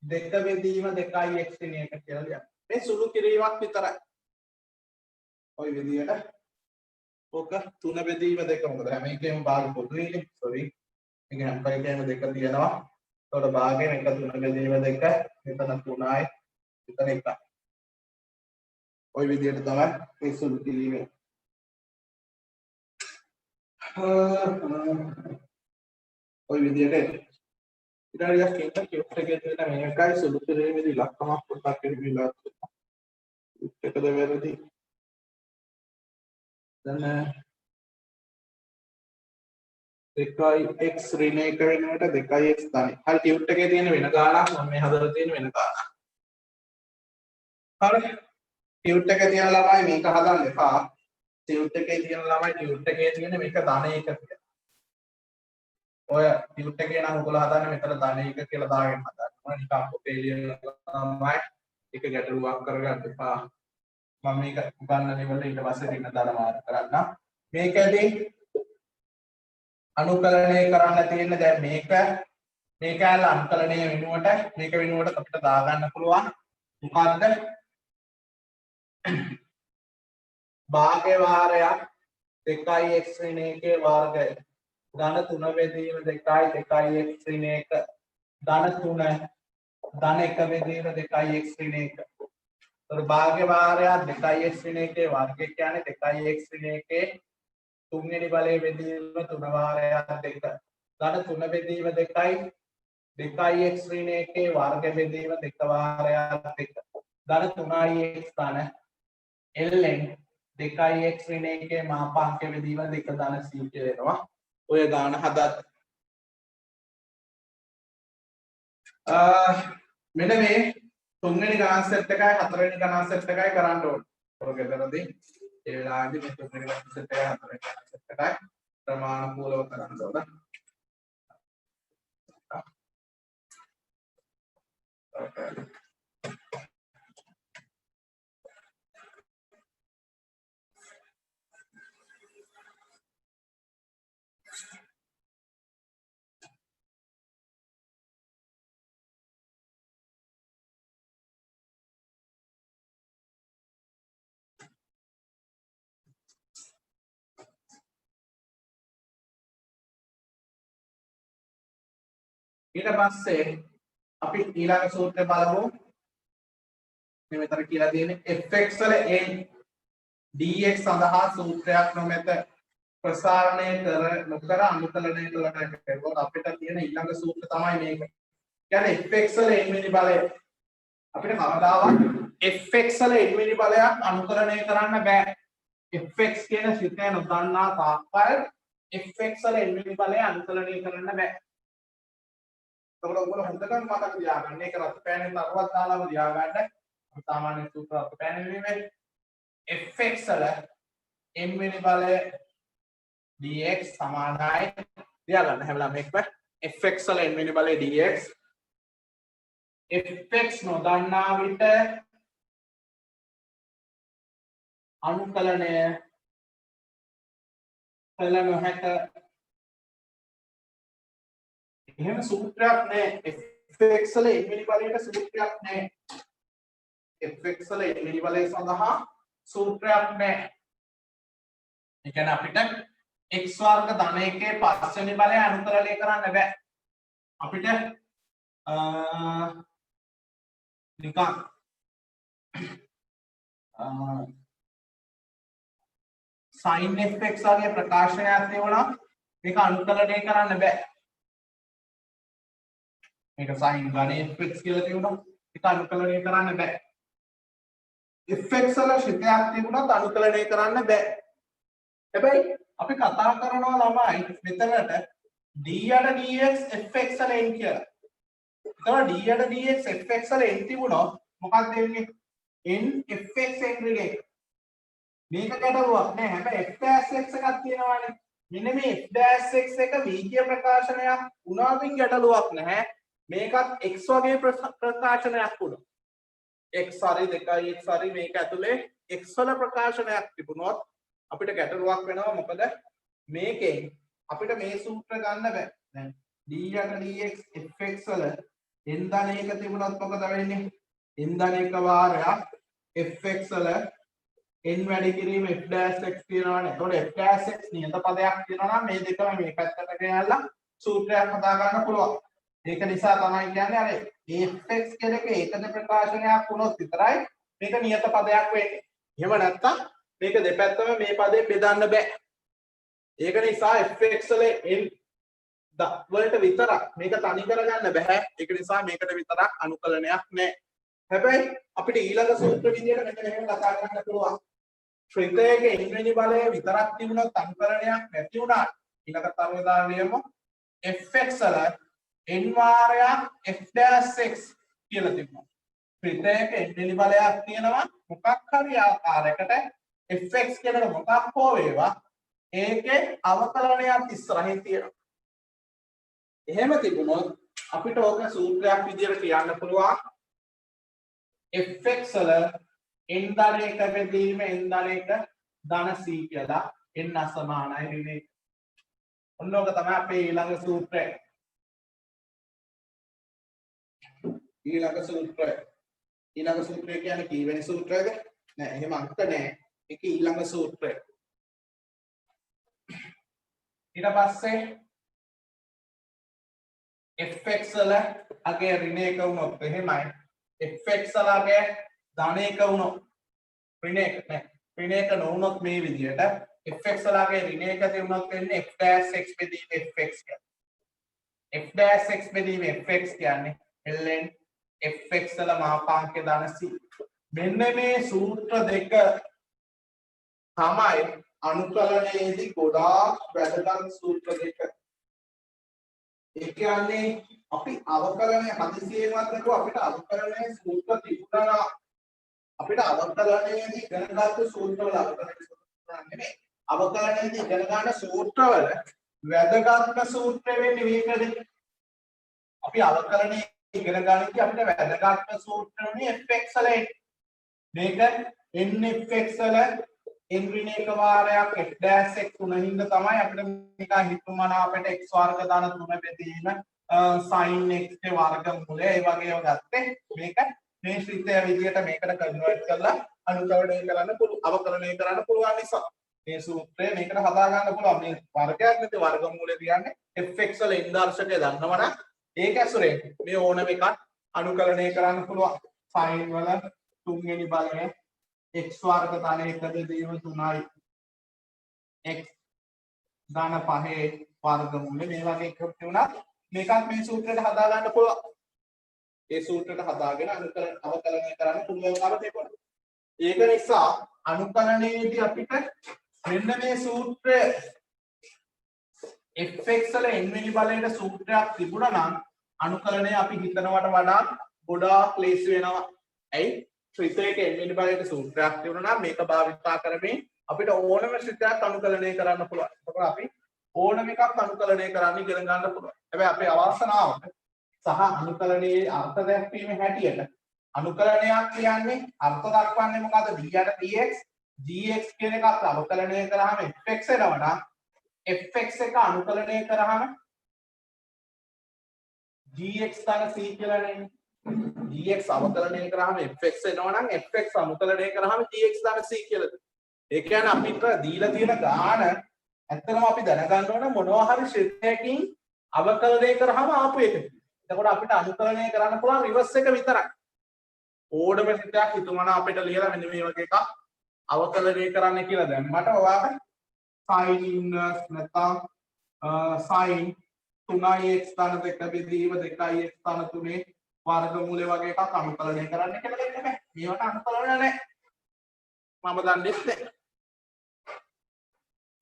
Speaker 2: 2 බෙදීම 2x ඍණ 1 කියලා ලියන්න. මේ සුළු කිරීමක් විතරයි. ওই විදියට ඕක 3 බෙදීම 2 මොකද හැම එකේම භාග පොදුයිනේ. සෝරි. මේක හැම එකේම 2 තියෙනවා. ඒකට භාගයෙන් 1 3 බෙදීම 2 මෙතන 3යි මෙතන 1යි. ওই විදියට තමයි මේ සුළු කිරීම. ওই විදියට ඊට ටිකක් කියුට් එකේ තියෙන මේකයි සුළු කිරීමේදී ඉලක්කමක් පොඩ්ඩක් එළිලා තියෙනවා. එකද වැරදි. දැන් 2x ඍණ 1 වෙනුවට 2x ධන. හරි කියුට් එකේ තියෙන වෙන ගාණක් මම මේ හදලා තියෙන වෙන ගාණක්. හරි. කියුට් එකේ තියෙන ළමයි මේක හදන්න එපා. කියුට් එකේ තියෙන ළමයි කියුට් එකේ තියෙන මේක ධන 1 කියලා. ඔය කියුට් එකේ නම් ඔයගොල්ලෝ හදන්නේ මෙතන ධන 1 කියලා දාගෙන හදන්න. මම නිකන් පොතේ ලියලා එක ගැටලුවක් කරගන්න එපා. මම මේක ගන්න ලෙවල් ඊට පස්සේ ඍණ ධන මාර්ග කරන්න. මේකදී අනුකලනය කරන්න තියෙන දැන් මේක අනුකලනය වෙනුවට මේක වෙනුවට අපිට දාගන්න පුළුවන් මොකද්ද භාග්‍ය වාරයක් 2x ඍණ 1 වර්ගය ධන 3 බෙදීම 2යි 2x ඍණ 1 ධන 3 ධන 1 බෙදීම 2x ඍණ 1. ඒතර භාග්‍ය වාරයක් 2x ඍණ 1 වර්ගය කියන්නේ 2x ඍණ 1 තුන්වෙනි බලයේ බෙදීම 3 වාරයක් 2 ධන 3 බෙදීම 2යි 2x ඍණ 1 වර්ග බෙදීම 2 වාරයක් 2 ධන 3ix ධන ln 2x ඍණ 1 මාපාංක බෙදීම 2 ධන c කියලා එනවා. ඔය ගාන හදත් මෙන්න මේ තුන්වෙනි ගණන් සෙට් එකයි හතරවෙනි ගණන් සෙට් එකයි කරන්න ඕනේ. ඔක ගෙදරදී ඒ වෙලාවේදී මේ තුන්වෙනි ගණන් සෙට් එකයි හතරවෙනි ගණන් සෙට් එකයි ප්‍රමාණිකව කරන්න ඕනේ. ඊට පස්සේ අපි ඊළඟ සූත්‍රය බලමු. මේ මෙතන කියලා තියෙන්නේ fx වල n dx සඳහා සූත්‍රයක් නොමැත. ප්‍රසාරණය නොකර අනුකලනය කළට අපිට තියෙන ඊළඟ සූත්‍ර තමයි මේක. කියන්නේ fx වල n වෙනි බලය අපිට කවදාවත් fx වල n වෙනි බලයක් අනුකලනය කරන්න බෑ. fx කියන සිතේ නොදන්නා තාක්කල් fx වල n වෙනි බලය අනුකලනය කරන්න බෑ. ඒකවල ඔයගොල්ලෝ හොඳටම මතක තියාගන්න. ඒක රත් පෑනේ තරවත් දාලාම තියාගන්න. සාමාන්‍ය සූත්‍ර රත් පෑනේ වීමේ fx වල n වෙනි බලය dx සමානයි තියාගන්න හැමදාම මේක fx වල n වෙනි බලය dx fx නොදන්නා විට අනුකලනය කළ නොහැක. එහෙම සූත්‍රයක් නැහැ. fx වල n වෙනි බලයට සූත්‍රයක් නැහැ. fx වල n වෙනි බලය සඳහා සූත්‍රයක් නැහැ. ඒ කියන්නේ අපිට x වර්ග ධන එකේ පස්වෙනි බලය අනුකලනය කරන්න බෑ. අපිට නිකන් sin fx වගේ ප්‍රකාශනයක් තියුණා මේක අනුකලනය කරන්න බෑ. මේක sin ඝන fx කියලා තියුණා ඒක අනුකලනය කරන්න බෑ. fx වල ශිතයක් තිබුණත් අනුකලනය කරන්න බෑ. හැබැයි අපි කතා කරනවා ළමයි මෙතනට d යට dx fx වල n කියලා. එතකොට d යට dx fx වල n තිබුණොත් මොකක්ද වෙන්නේ? n fx n relay. මේක ගැටලුවක් නෑ. හැබැයි f dash x එකක් තියෙනවානේ. මෙන්න මේ f dash x එක වීජීය ප්‍රකාශනයක් වුණාමින් ගැටලුවක් නැහැ. මේකත් x වගේ ප්‍රකාශනයක් වුණා. x හරි 2x හරි මේක ඇතුලේ x වල ප්‍රකාශනයක් තිබුණොත් අපිට ගැටලුවක් වෙනවා. මොකද මේකෙන් අපිට මේ සූත්‍ර ගන්න බෑ. දැන් d යට dx fx වල n ධන එක තිබුණොත් මොකද වෙන්නේ? n ධන එක වාරයක් fx වල n වැඩි කිරීම f dash x තියෙනවානේ. එතකොට f dash x නියත පදයක් තියෙනවා නම් මේ දෙකම මේ පැත්තට ගෙනල්ලා සූත්‍රයක් හදා ගන්න පුළුවන්. ඒක නිසා තමයි කියන්නේ අර fx කියන එක ඒකද ප්‍රකාශනයක් වුණොත් විතරයි මේක නියත පදයක් වෙන්නේ. එහෙම නැත්නම් මේක දෙපැත්තම මේ පදයෙන් බෙදන්න බෑ. ඒක නිසා fx වල n වලට විතරක් මේක තනි කරගන්න බෑ. ඒක නිසා මේකට විතරක් අනුකලනයක් නැහැ. හැබැයි අපිට ඊළඟ සූත්‍ර විදියට මෙන්න මෙහෙම කතා කරන්න පුළුවන්. ශ්‍රිතයේ n වෙනි බලය විතරක් තිබුණොත් අනුකලනයක් නැති වුණා. ඊළඟ තරවදාරියම fx වල n වාරයක් f dash x කියලා තිබුණා. ශ්‍රිතයේ n වෙනි බලයක් තියෙනවා මොකක් හරි ආකාරයකට fx කියනක මොකක් හෝ වේවා ඒකේ අවකලනයක් ඉස්සරහින් තියෙනවා. එහෙම තිබුණොත් අපිට ඕක සූත්‍රයක් විදියට කියන්න පුළුවන් fx වල n ධන එක බෙදීම n ධන එක ධන c කියලා n අසමානයි ඍණ. ඔන්න ඕක තමයි අපේ ඊළඟ සූත්‍රය. ඊළඟ සූත්‍රය කියන්නේ කීවෙනි සූත්‍රයද? නෑ එහෙම අංක නෑ. ඒක ඊළඟ සූත්‍රය. ඊට පස්සේ fx වල අගේ ඍණ එක වුණොත් එහෙමයි. fx වල අගේ ධන එක වුණොත් ඍණ එක නෑ. ඍණ එක නොවුනොත් මේ විදිහට fx වල අගේ ඍණ එක තියුණොත් වෙන්නේ f dash x බෙදීම fx කියන්නේ. f dash x බෙදීම fx කියන්නේ ln fx වල මාපාංක ධන c. මෙන්න මේ සූත්‍ර දෙක තමයි අනුකලනයේදී ගොඩාක් වැදගත් සූත්‍ර දෙක. ඒ කියන්නේ අපි අවකලනය හදිසියෙන්වත් නේද අපිට අවකලනයේ සූත්‍ර තිබුණා. අපිට අවකලනයේදී ඉගෙන ගන්න සූත්‍රවල නෙමෙයි. අවකලනයේදී ඉගෙන ගන්න සූත්‍රවල වැදගත්ම සූත්‍රය වෙන්නේ මේකද? අපි අවකලනයේ ඉගෙන ගන්නදී අපිට වැදගත්ම සූත්‍රනේ fx වල මේක nfx වල n ඍණ එක වාරයක් f dash x තුන හින්දා තමයි අපිට මේක හිතුමනාපට x වර්ග ධන 3 බෙදීම sin x ගේ වර්ගමූලය ඒ වගේ ඒවා ගත්තේ මේක මේ ශ්‍රිතය විදියට මේකට කන්වර්ට් කරලා අනුකලනය කරන්න පුළුවන් අවකලනය කරන්න පුළුවන් නිසා මේ සූත්‍රය මේකට හදා ගන්න පුළුවන්. මේ වර්ගයක් නැති වර්ගමූලය කියන්නේ fx වල n දර්ශකය දන්නවනම් ඒක ඇසුරේ මේ ඕනම එකක් අනුකලනය කරන්න පුළුවන්. sin වල තුන්වෙනි බලය x වර්ග ධන 1 බෙදීම 3යි x ධන 5 වර්ගමූල මේ වගේ එකක් තියුණා මේකත් මේ සූත්‍රයට හදා ගන්න පුළුවන්. ඒ සූත්‍රයට හදාගෙන අවකලනය කරන්න පුළුවන්කම තිබුණා. ඒක නිසා අනුකලනයේදී අපිට මෙන්න මේ සූත්‍රය fx වල n වෙනි බලයට සූත්‍රයක් තිබුණා නම් අනුකලනය අපි හිතනවට වඩා ගොඩාක් ලේසි වෙනවා. ඇයි? ශ්‍රිතයක n වෙනි බලයට සූත්‍රයක් තිබුණා නම් මේක භාවිතා කරමින් අපිට ඕනම ශ්‍රිතයක් අනුකලනය කරන්න පුළුවන්. එතකොට අපි ඕනම එකක් අනුකලනය කරන්න ඉගෙන ගන්න පුළුවන්. හැබැයි අපේ අවස්ථාවට සහ අනුකලනයේ අර්ථ දැක්වීමේ හැටියට අනුකලනයක් කියන්නේ අර්ථ දක්වන්නේ මොකද්ද? d යට dx gx කියන එකත් අවකලනය කරාම fx එනවා. fx එක අනුකලනය කරාම gx තන c කියලා නේ. gx අවකලනය කරාම fx එනවා නම් fx අනුකලනය කරාම gx තන c කියලා. ඒ කියන්නේ අපිට දීලා තියෙන ගාන ඇත්තටම අපි දැනගන්න ඕන මොනවා හරි ශ්‍රේණියකින් අවකලනය කරාම ආපු එක. එතකොට අපිට අනුකලනය කරන්න පුළුවන් රිවර්ස් එක විතරයි. ඕඩම ශ්‍රේණියක් හිතුමන අපිට ලියලා මෙන්න මේ වගේ එකක් අවකලනය කරන්න කියලා දැම්මට ඔයාලට sin inverse නැත්නම් sin 3x ධන 2 බෙදීම 2x ධන 3 වර්ගමූලය වගේ එකක් අනුකලනය කරන්න කියලා දෙන්න බෑ. මේවට අනුකලන නැහැ. මම දන්නේ නැහැ.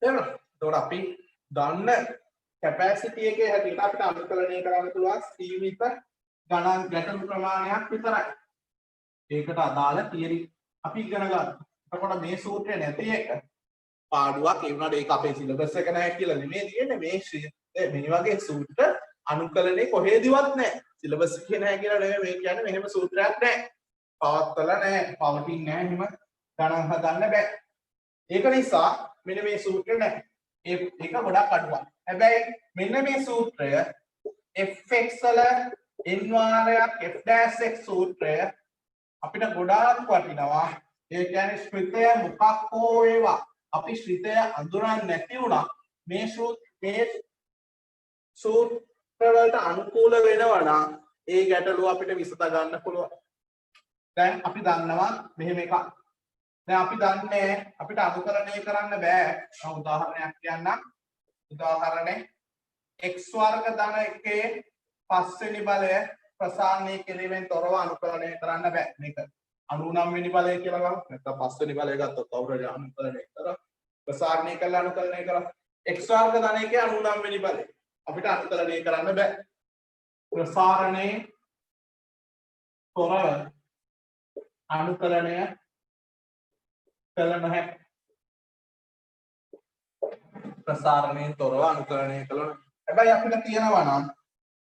Speaker 2: එතකොට අපි දන්න කැපැසිටි එකේ හැටියට අපිට අනුකලනය කරන්න පුළුවන් සීමිත ගණන් ගැටළු ප්‍රමාණයක් විතරයි. ඒකට අදාළ තියරි අපි ඉගෙන ගන්න. එතකොට මේ සූත්‍රය නැති එක පාඩුවක් ඒ වුණාට ඒක අපේ සිලබස් එක නැහැ කියලා නෙමෙයි තියෙන්නේ. මේ වගේ සූත්‍ර අනුකලනේ කොහෙදිවත් නැහැ. සිලබස් එකේ නැහැ කියලා නෙමෙයි මේ කියන්නේ මෙහෙම සූත්‍රයක් නැහැ. පවත්වලා නැහැ, පවතින්නේ නැහැ එහෙම ගණන් හදන්න බෑ. ඒක නිසා මෙන්න මේ සූත්‍රය නැහැ. ඒක ගොඩක් අඩුවක්. හැබැයි මෙන්න මේ සූත්‍රය fx වල n වාරයක් f'(x) සූත්‍රය අපිට ගොඩාක් වටිනවා. ඒ කියන්නේ ශ්‍රිතය මොකක් හෝ වේවා අපි ශ්‍රිතය අඳුරන්නේ නැති වුණා මේ සූත්‍ර වලට අනුකූල වෙනවා නම් ඒ ගැටලුව අපිට විසඳ ගන්න පුළුවන්. දැන් අපි දන්නවා මෙහෙම එකක්. දැන් අපි දන්නේ අපිට අනුකලනය කරන්න බෑ. මම උදාහරණයක් කියන්නම්. උදාහරණේ x වර්ග ධන 1 පස්වෙනි බලය ප්‍රසාරණය කිරීමෙන් තොරව අනුකලනය කරන්න බෑ. මේක 99 වෙනි බලය කියලා ගමු. නැත්නම් 5 වෙනි බලය ගත්තොත් කවුරුහරි අනුකලනය කරා. ප්‍රසාරණය කළා අනුකලනය කරා. x වර්ග ධන 1 99 වෙනි බලය. අපිට අනුකලනය කරන්න බෑ. ප්‍රසාරණයේ තොරව අනුකලනය කළ නැහැ. ප්‍රසාරණයෙන් තොරව අනුකලනය කළ නැහැ. හැබැයි අපිට තියෙනවා නම්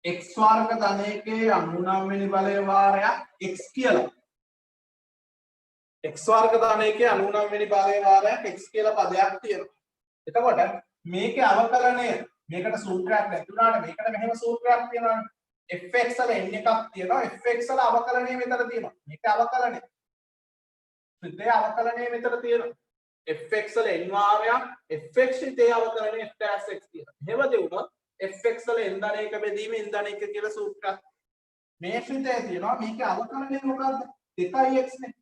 Speaker 2: x වර්ග ධන 1 99 වෙනි බලය වාරයක් x කියලා. x වර්ග ධන 1 99 වෙනි බලය වාරයක් x කියලා පදයක් තියෙනවා. එතකොට මේකේ අවකලනය මේකට සූත්‍රයක් නැති වුණාට මේකට මෙහෙම සූත්‍රයක් තියෙනවානේ. fx වල n එකක් තියෙනවා. fx වල අවකලනය මෙතන තියෙනවා. මේක අවකලනය. ශ්‍රිතයේ අවකලනය මෙතන තියෙනවා. fx වල n වාරයක් fx ශ්‍රිතයේ අවකලනය f'(x) තියෙනවා. එහෙම දෙවුනොත් fx වල n ධන 1 බෙදීම n ධන 1 කියලා සූත්‍රයක්. මේ ශ්‍රිතයේ තියෙනවා. මේකේ අවකලනය මොකද්ද? 2x නේ.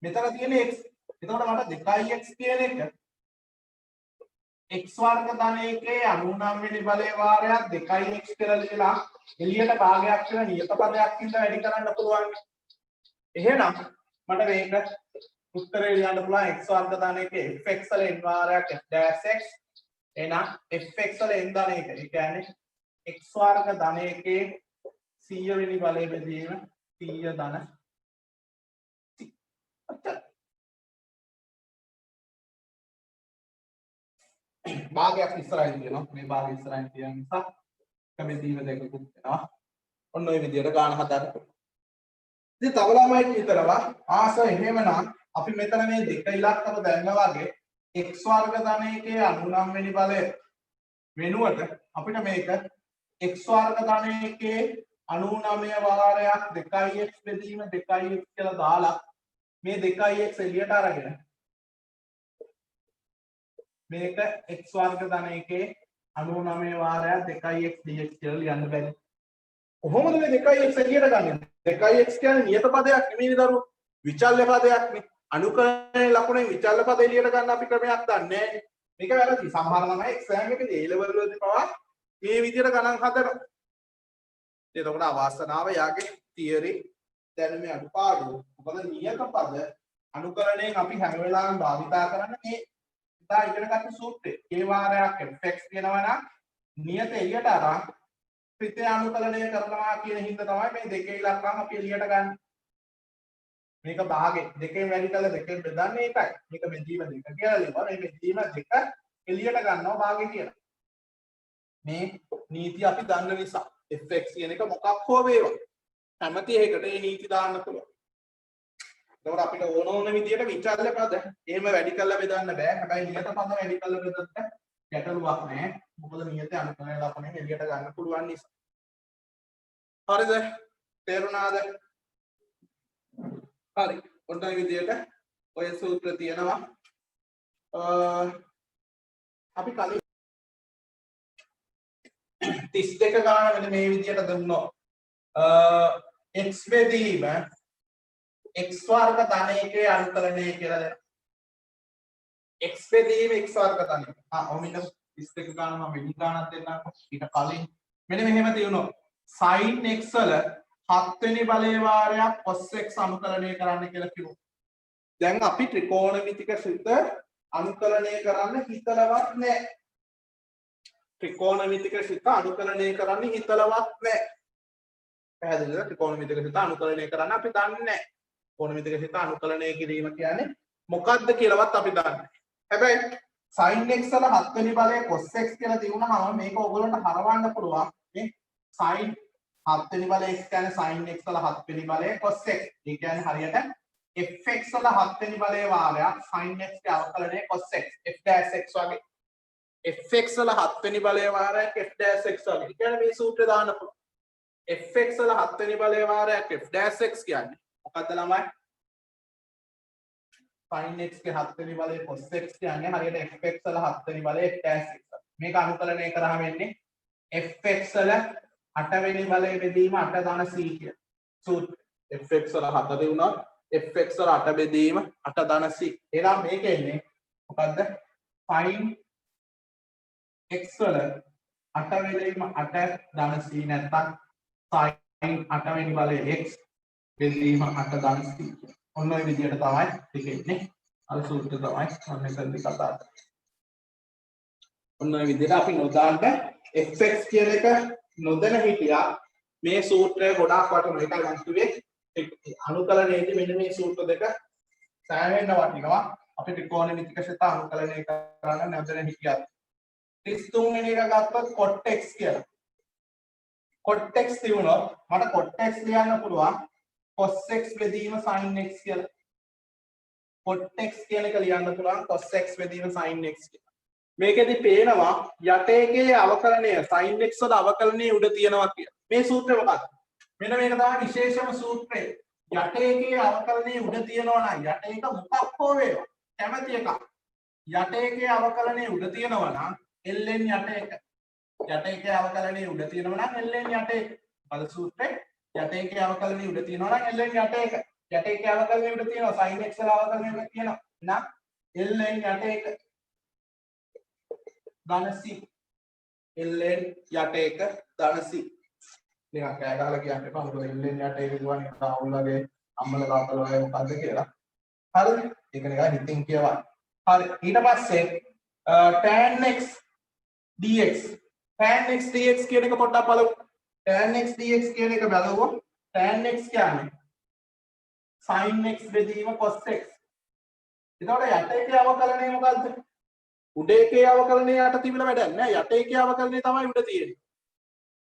Speaker 2: මෙතන තියෙන x. එතකොට මට 2x කියන එක x වර්ග ධන 1 99 වෙනි බලයේ වාරයක් 2x කියලා ලියලා එළියට භාගයක් කියලා නියත පදයක් ඉඳලා වැඩි කරන්න පුළුවන්. එහෙනම් මට මේක උත්තරේ ලියන්න පුළුවන් x වර්ග ධන 1 fx වල n වාරයක් f'(x) එහෙනම් fx වල n ධන 1. ඒ කියන්නේ x වර්ග ධන 1 100 වෙනි බලයේ බෙදීම 100 ධන භාගයක් ඉස්සරහින් තියෙනවා. මේ භාගය ඉස්සරහින් තියෙන නිසා කැමැතිව දෙකකුත් වෙනවා. ඔන්න ඔය විදිහට ගාන හදන්න. ඉතින් තව ළමයි හිතනවා ආස එහෙමනම් අපි මෙතන මේ දෙක ඉලක්කම දැම්මා වගේ x වර්ග ධන 1 99 වෙනි බලය වෙනුවට අපිට මේක x වර්ග ධන 1 99 වාරයක් 2x බෙදීම 2x කියලා දාලා මේ 2x එළියට අරගෙන මේක x වර්ග ධන 1 99 වාරයක් 2x dx කියලා ලියන්න බැරි. කොහොමද මේ 2x එළියට ගන්නෙ? 2x කියන්නේ නියත පදයක් නෙමෙයිනේ දරුවෝ. විචල්්‍ය පදයක්නේ. අනුකලනයේ ලකුණෙන් විචල්්‍ය පද එළියට ගන්න අපි ක්‍රමයක් දන්නේ නැහැ. මේක වැරදි. සමහර ළමයි එක්සෑම් එකේ A level වලදී පවා මේ විදියට ගණන් හදනවා. එතකොට අවාසනාව යාගේ තියරි දැනුමේ අඩුපාඩු. මොකද නියත පද අනුකලනයෙන් අපි හැම වෙලාවෙම භාවිතා කරන්නේ මේ ඉතා ඉගෙන ගන්න සූත්‍රය. ඒ වාරයක් fx කියනවා නම් නියත එළියට අරන් ප්‍රත්‍ය අනුකලනය කරනවා කියන හින්දා තමයි මේ දෙකේ ඉලක්කම් අපි එළියට ගන්න. මේක භාගේ දෙකෙන් වැඩි කළ දෙකෙන් බෙදන්නේ එකයි. මේක බෙදීම දෙක කියලා ලියනවා. මේ බෙදීම දෙක එළියට ගන්නවා භාගේ කියලා. මේ නීති අපි දන්න නිසා fx කියන එක මොකක් හෝ වේවා. හැමති එකකට මේ නීති දාන්න පුළුවන්. එතකොට අපිට ඕන විදියට විචල්්‍ය පද එහෙම වැඩි කරලා බෙදන්න බෑ. හැබැයි නියත පද වැඩි කරලා බෙදන්න ගැටලුවක් නෑ. මොකද නියත අනුකලන ලකුණෙන් එළියට ගන්න පුළුවන් නිසා. හරිද? තේරුණාද? හරි. ඔන්න ඔය විදියට ඔය සූත්‍ර තියෙනවා. අපි කලින් 32 ගාන වෙන මේ විදියට දුන්නොත් x බෙදීම x වර්ග ධන එකේ අනුකලනය කියලා දෙනවා. x බෙදීම x වර්ග ධන එක. ඔමින 32 ගාන මම වෙනි ගානක් දෙන්නම්. ඊට කලින් මෙන්න මෙහෙම තියුණොත් sin x වල 7 වෙනි බලයේ වාරයක් cos x අනුකලනය කරන්න කියලා කිව්වා. දැන් අපි ත්‍රිකෝණමිතික ශ්‍රිත අනුකලනය කරන්න හිතලවත් නැහැ. ත්‍රිකෝණමිතික ශ්‍රිත අනුකලනය කරන්න හිතලවත් නැහැ. පැහැදිලිද? ත්‍රිකෝණමිතික ශ්‍රිත අනුකලනය කරන්න අපි දන්නේ නැහැ. ත්‍රිකෝණමිතික ශ්‍රිත අනුකලනය කිරීම කියන්නේ මොකක්ද කියලාවත් අපි දන්නේ නැහැ. හැබැයි sin x වල 7 වෙනි බලය cos x කියලා තියුණාම මේක ඔයගොල්ලන්ට හරවන්න පුළුවන්. මේ sin 7 වෙනි බලය x කියන්නේ sin x වල 7 වෙනි බලය cos x. ඒ කියන්නේ හරියට fx වල 7 වෙනි බලයේ වාරයක් sin x ගේ අවකලනය cos x f dash x වගේ. fx වල 7 වෙනි බලයේ වාරයක් f dash x වගේ. ඒ කියන්නේ මේ සූත්‍රය දාන්න පුළුවන්. fx වල 7 වෙනි බලයේ වාරයක් f dash x කියන්නේ මොකද්ද ළමයි? sin x ගේ 7 වෙනි බලය cos x කියන්නේ හරියට fx වල 7 වෙනි බලය f dash x. මේක අනුකලනය කරාම වෙන්නේ fx වල 8 වෙනි බලය බෙදීම 8 ධන c කියන සූත්‍රය. fx වල 7 දෙවුණා fx වල 8 බෙදීම 8 ධන c. එහෙනම් මේක එන්නේ මොකද්ද? sin x වල 8 බෙදීම 8 ධන c නැත්නම් sin 8 වෙනි බලය x බෙදීම 8 ධන c. ඔන්න ඔය විදිහට තමයි දෙක ඉන්නේ. අර සූත්‍රය තමයි ඔන්න එතනදි කතා කරන්නේ. ඔන්න ඔය විදිහට අපි නොදාන්න fx කියන එක නොදැන හිටියා. මේ සූත්‍රය ගොඩාක් වටිනවා. ඒකයි මම කිව්වේ අනුකලනයේදී මෙන්න මේ සූත්‍ර දෙක සෑහෙන්න වටිනවා. අපි ත්‍රිකෝණමිතික ශ්‍රිත අනුකලනය කරන්න නොදැන හිටියා. 33 වෙනි එක ගත්තොත් cot x කියලා. cot x තියුණොත් මට cot x ලියන්න පුළුවන් cos x බෙදීම sin x කියලා. cot x කියන එක ලියන්න පුළුවන් cos x බෙදීම sin x කියලා. මේකෙදි පේනවා යටේකේ අවකලනය sin x වල අවකලනය උඩ තියෙනවා කියලා. මේ සූත්‍රය මොකක්ද? මෙන්න මේක තමයි විශේෂම සූත්‍රය. යටේකේ අවකලනය උඩ තියෙනවා නම් යටේක මොකක් හෝ වේවා කැමැති එකක්. යටේකේ අවකලනය උඩ තියෙනවා නම් ln යටේක. යටේකේ අවකලනය උඩ තියෙනවා නම් ln යටේක. පද සූත්‍රේ යටේකේ අවකලනය උඩ තියෙනවා නම් ln යටේක. යටේකේ අවකලනය උඩ තියෙනවා sin x වල අවකලනය උඩ තියෙනවා නම් ln යටේක ධන c. ln යටේක ධන c. නිකන් කෑ ගහලා කියන්න එපා. මොකද ln යටේක කියවන්නේ රාහුල් වගේ අම්මල තාත්තල වගේ මොකද්ද කියලා. හරිද? ඒක නිකන් හිතින් කියවන්න. හරි. ඊට පස්සේ tan x dx. tan x dx කියන එක පොඩ්ඩක් බලමු. tan x dx කියන එක බලුවොත් tan x කියන්නේ sin x බෙදීම cos x. එතකොට යටේකේ අවකලනය මොකද්ද? උඩ එකේ අවකලනය යට තිබිලා වැඩක් නෑ. යට එකේ අවකලනය තමයි උඩ තියෙන්නේ.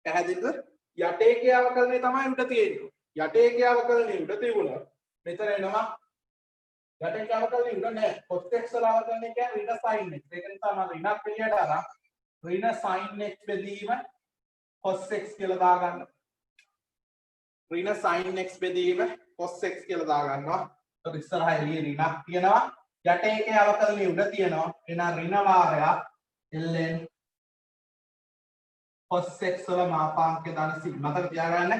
Speaker 2: පැහැදිලිද? යට එකේ අවකලනය තමයි උඩ තියෙන්නේ. යට එකේ අවකලනය උඩ තිබුණා. මෙතන එනවා යට එකේ අවකලනය උඩ නෑ. cos x වල අවකලනය කියන්නේ ඍණ sin x. ඒක නිසා මම ඍණක් එළියට අරන් ඍණ sin x බෙදීම cos x කියලා දාගන්න. ඍණ sin x බෙදීම cos x කියලා දාගන්නවා. ඒක ඉස්සරහා එළියේ ඍණක් තියෙනවා. යට එකේ අවකලනය උඩ තියෙනවා. එහෙනම් ඍණ වාරයක් ln cos x වල මාපාංකය දාන c මතක තියාගන්න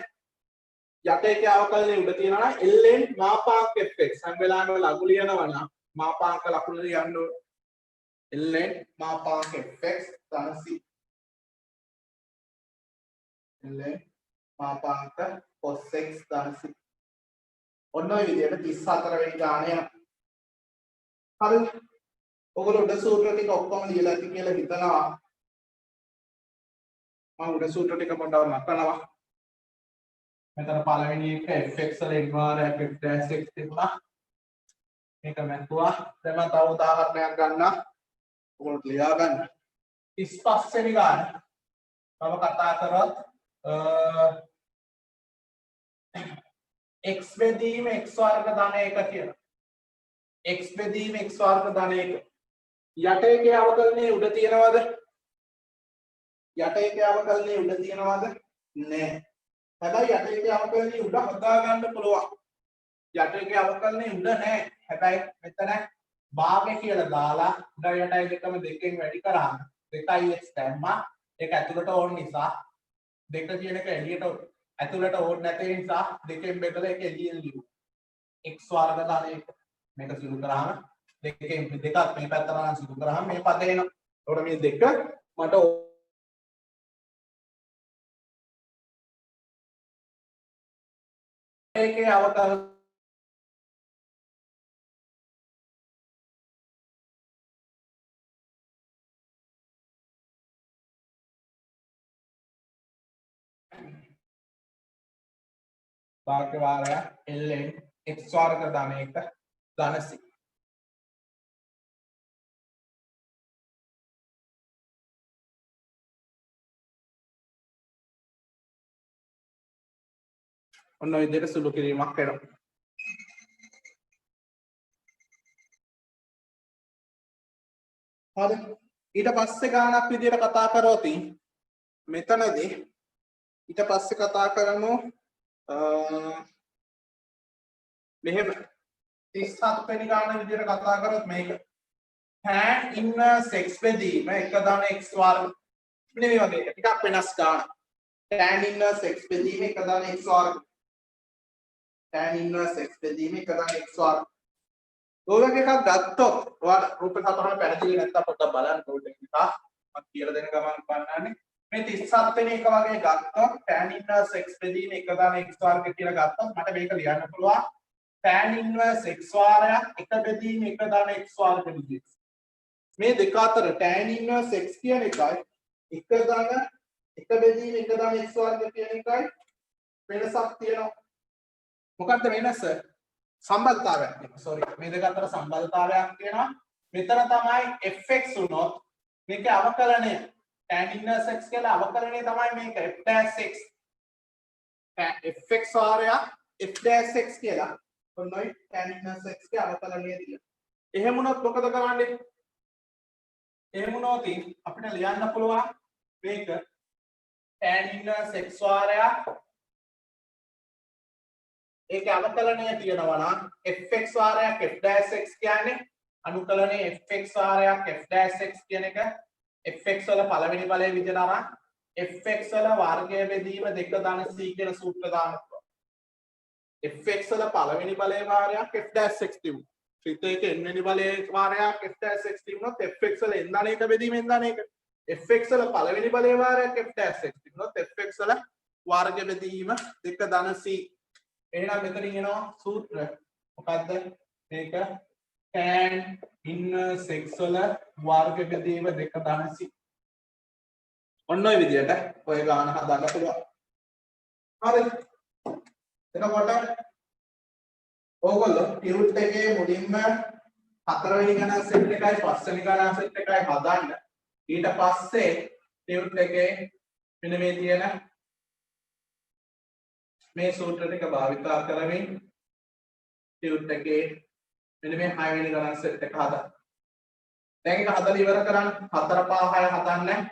Speaker 2: යට එකේ අවකලනයේ උඩ තියෙනවා නම් ln මාපාංක fx හැම වෙලාවෙම ලඝු ලියනවා නම් මාපාංක ලකුණු ලියන්න ඕනේ ln මාපාංක fx දාන c ln මාපාංක cos x දාන c ඔන්න ඔය විදිහට 34 වෙනි ගාන යනවා හරිද ඔයගොල්ලෝ උඩ සූත්‍ර ටික ඔක්කොම ලියලා ඇති කියලා හිතනවා මම උඩ සූත්‍ර ටික පොඩ්ඩක් මතනවා මෙතන පළවෙනි එක fx වල නිවාරයක් f dash x තිබුණා මේක මැකුවා දැන් මම තව උදාහරණයක් ගන්නම් ඔයගොල්ලෝ ලියා ගන්න 35 වෙනි ගාන මම කතා කරොත් x බෙදීම x වර්ග ධන 1 කියලා x බෙදීම x වර්ග ධන 1 යට එකේ අවකලනයේ උඩ තියනවද යට එකේ අවකලනයේ උඩ තියනවද නෑ හැබැයි යට එකේ අවකලනයේ උඩ හදා ගන්න පුළුවන් යට එකේ අවකලනයේ උඩ නෑ හැබැයි මෙතන භාගය කියලා දාලා උඩ යටයි දෙකම දෙකෙන් වැඩි කරාම 2x දැම්මා ඒක ඇතුළට ඕන නිසා දෙක කියන එක එළියට ඇතුළට ඕන නැති නිසා දෙකෙන් බෙදලා ඒක එළියෙන් ලියු x වර්ග ධන 1 මේක සුළු කරාම දෙකෙන් දෙකක් මේ පැත්තට නම් සුළු කරාම මේ පද එනවා. ඒකට මේ දෙක මට ඒකේ අවකල භාග්‍ය වාරය ln x වර්ග ධන 1 ධන c ඔන්න ඔය විදිහට සුළු කිරීමක් වෙනවා. හරි. ඊට පස්සේ ගානක් විදිහට කතා කරොත් මෙතනදී ඊට පස්සේ කතා කරමු මෙහෙම 37 වෙනි ගාන විදිහට කතා කරොත් මේක tan inverse x බෙදීම 1 ධන x වර්ග මෙන්න මේ වගේ ටිකක් වෙනස් ගාන tan inverse x බෙදීම 1 ධන x වර්ග tan inverse x බෙදීම 1 ධන x වර්ග ඕක එකක් ගත්තොත් ඔයාලා රූප සතහන පැහැදිලි නැත්නම් පොඩ්ඩක් බලන්න ඕනේ එක මම කියලා දෙන ගමන් බලන්නේ මේ 37 වෙනි එක වගේ ගත්තොත් tan inverse x බෙදීම 1 ධන x වර්ග කියලා ගත්තොත් මට මේක ලියන්න පුළුවන් tan inverse x වාරයක් 1 බෙදීම 1 ධන x වර්ග විදිහට මේ දෙක අතර tan inverse x කියන එකයි 1 ධන 1 බෙදීම 1 ධන x වර්ග කියන එකයි වෙනසක් තියෙනවා මොකක්ද වෙනස සම්බන්ධතාවයක් තියෙනවා sorry මේ දෙක අතර සම්බන්ධතාවයක් තියෙනවා මෙතන තමයි fx උනොත් මේකේ අවකලනය tan inverse x කියලා අවකලනය තමයි මේක f dash x fx වාරයක් f dash x කියලා ඔන්නයි tan inverse x ගේ අවකලනය තියෙනවා එහෙම වුණොත් මොකද කරන්නේ එහෙම වුණොත් අපිට ලියන්න පුළුවන් මේක tan inverse x වාරයක් ඒකේ අවකලනය තියෙනවා නම් fx වාරයක් f dash x කියන්නේ අනුකලනයේ fx වාරයක් f dash x කියන එක fx වල පළවෙනි බලය විදිහට අරන් fx වල වර්ගය බෙදීම 2 ධන c කියන සූත්‍ර දාන්න පුළුවන් fx වල පළවෙනි බලය වාරයක් f dash x තිබුණා ත්‍රිත එකේ n වෙනි බලය වාරයක් f dash x තිබුණොත් fx වල n ධන 1 බෙදීම n ධන 1 fx වල පළවෙනි බලය වාරයක් f dash x තිබුණොත් fx වල වර්ගය බෙදීම 2 ධන c එහෙනම් මෙතනින් එනවා සූත්‍ර මොකද්ද මේක tan inverse x වල වර්ග බෙදීම 2 ධන c ඔන්න ඔය විදිහට ඔය ගාන හදාගන්න පුළුවන් හරි එතකොට ඕගොල්ලෝ ටියුට් එකේ මුලින්ම 4 වෙනි ගණන් සෙට් එකයි 5 වෙනි ගණන් සෙට් එකයි හදන්න ඊට පස්සේ ටියුට් එකේ මෙන්න මේ තියෙන මේ සූත්‍ර ටික භාවිතා කරමින් ටියුට් එකේ මෙන්න මේ 6 වෙනි ගණන් සෙට් එක හදන්න. දැන් ඒක හදලා ඉවර කරන්න 4 5 6 හදන්න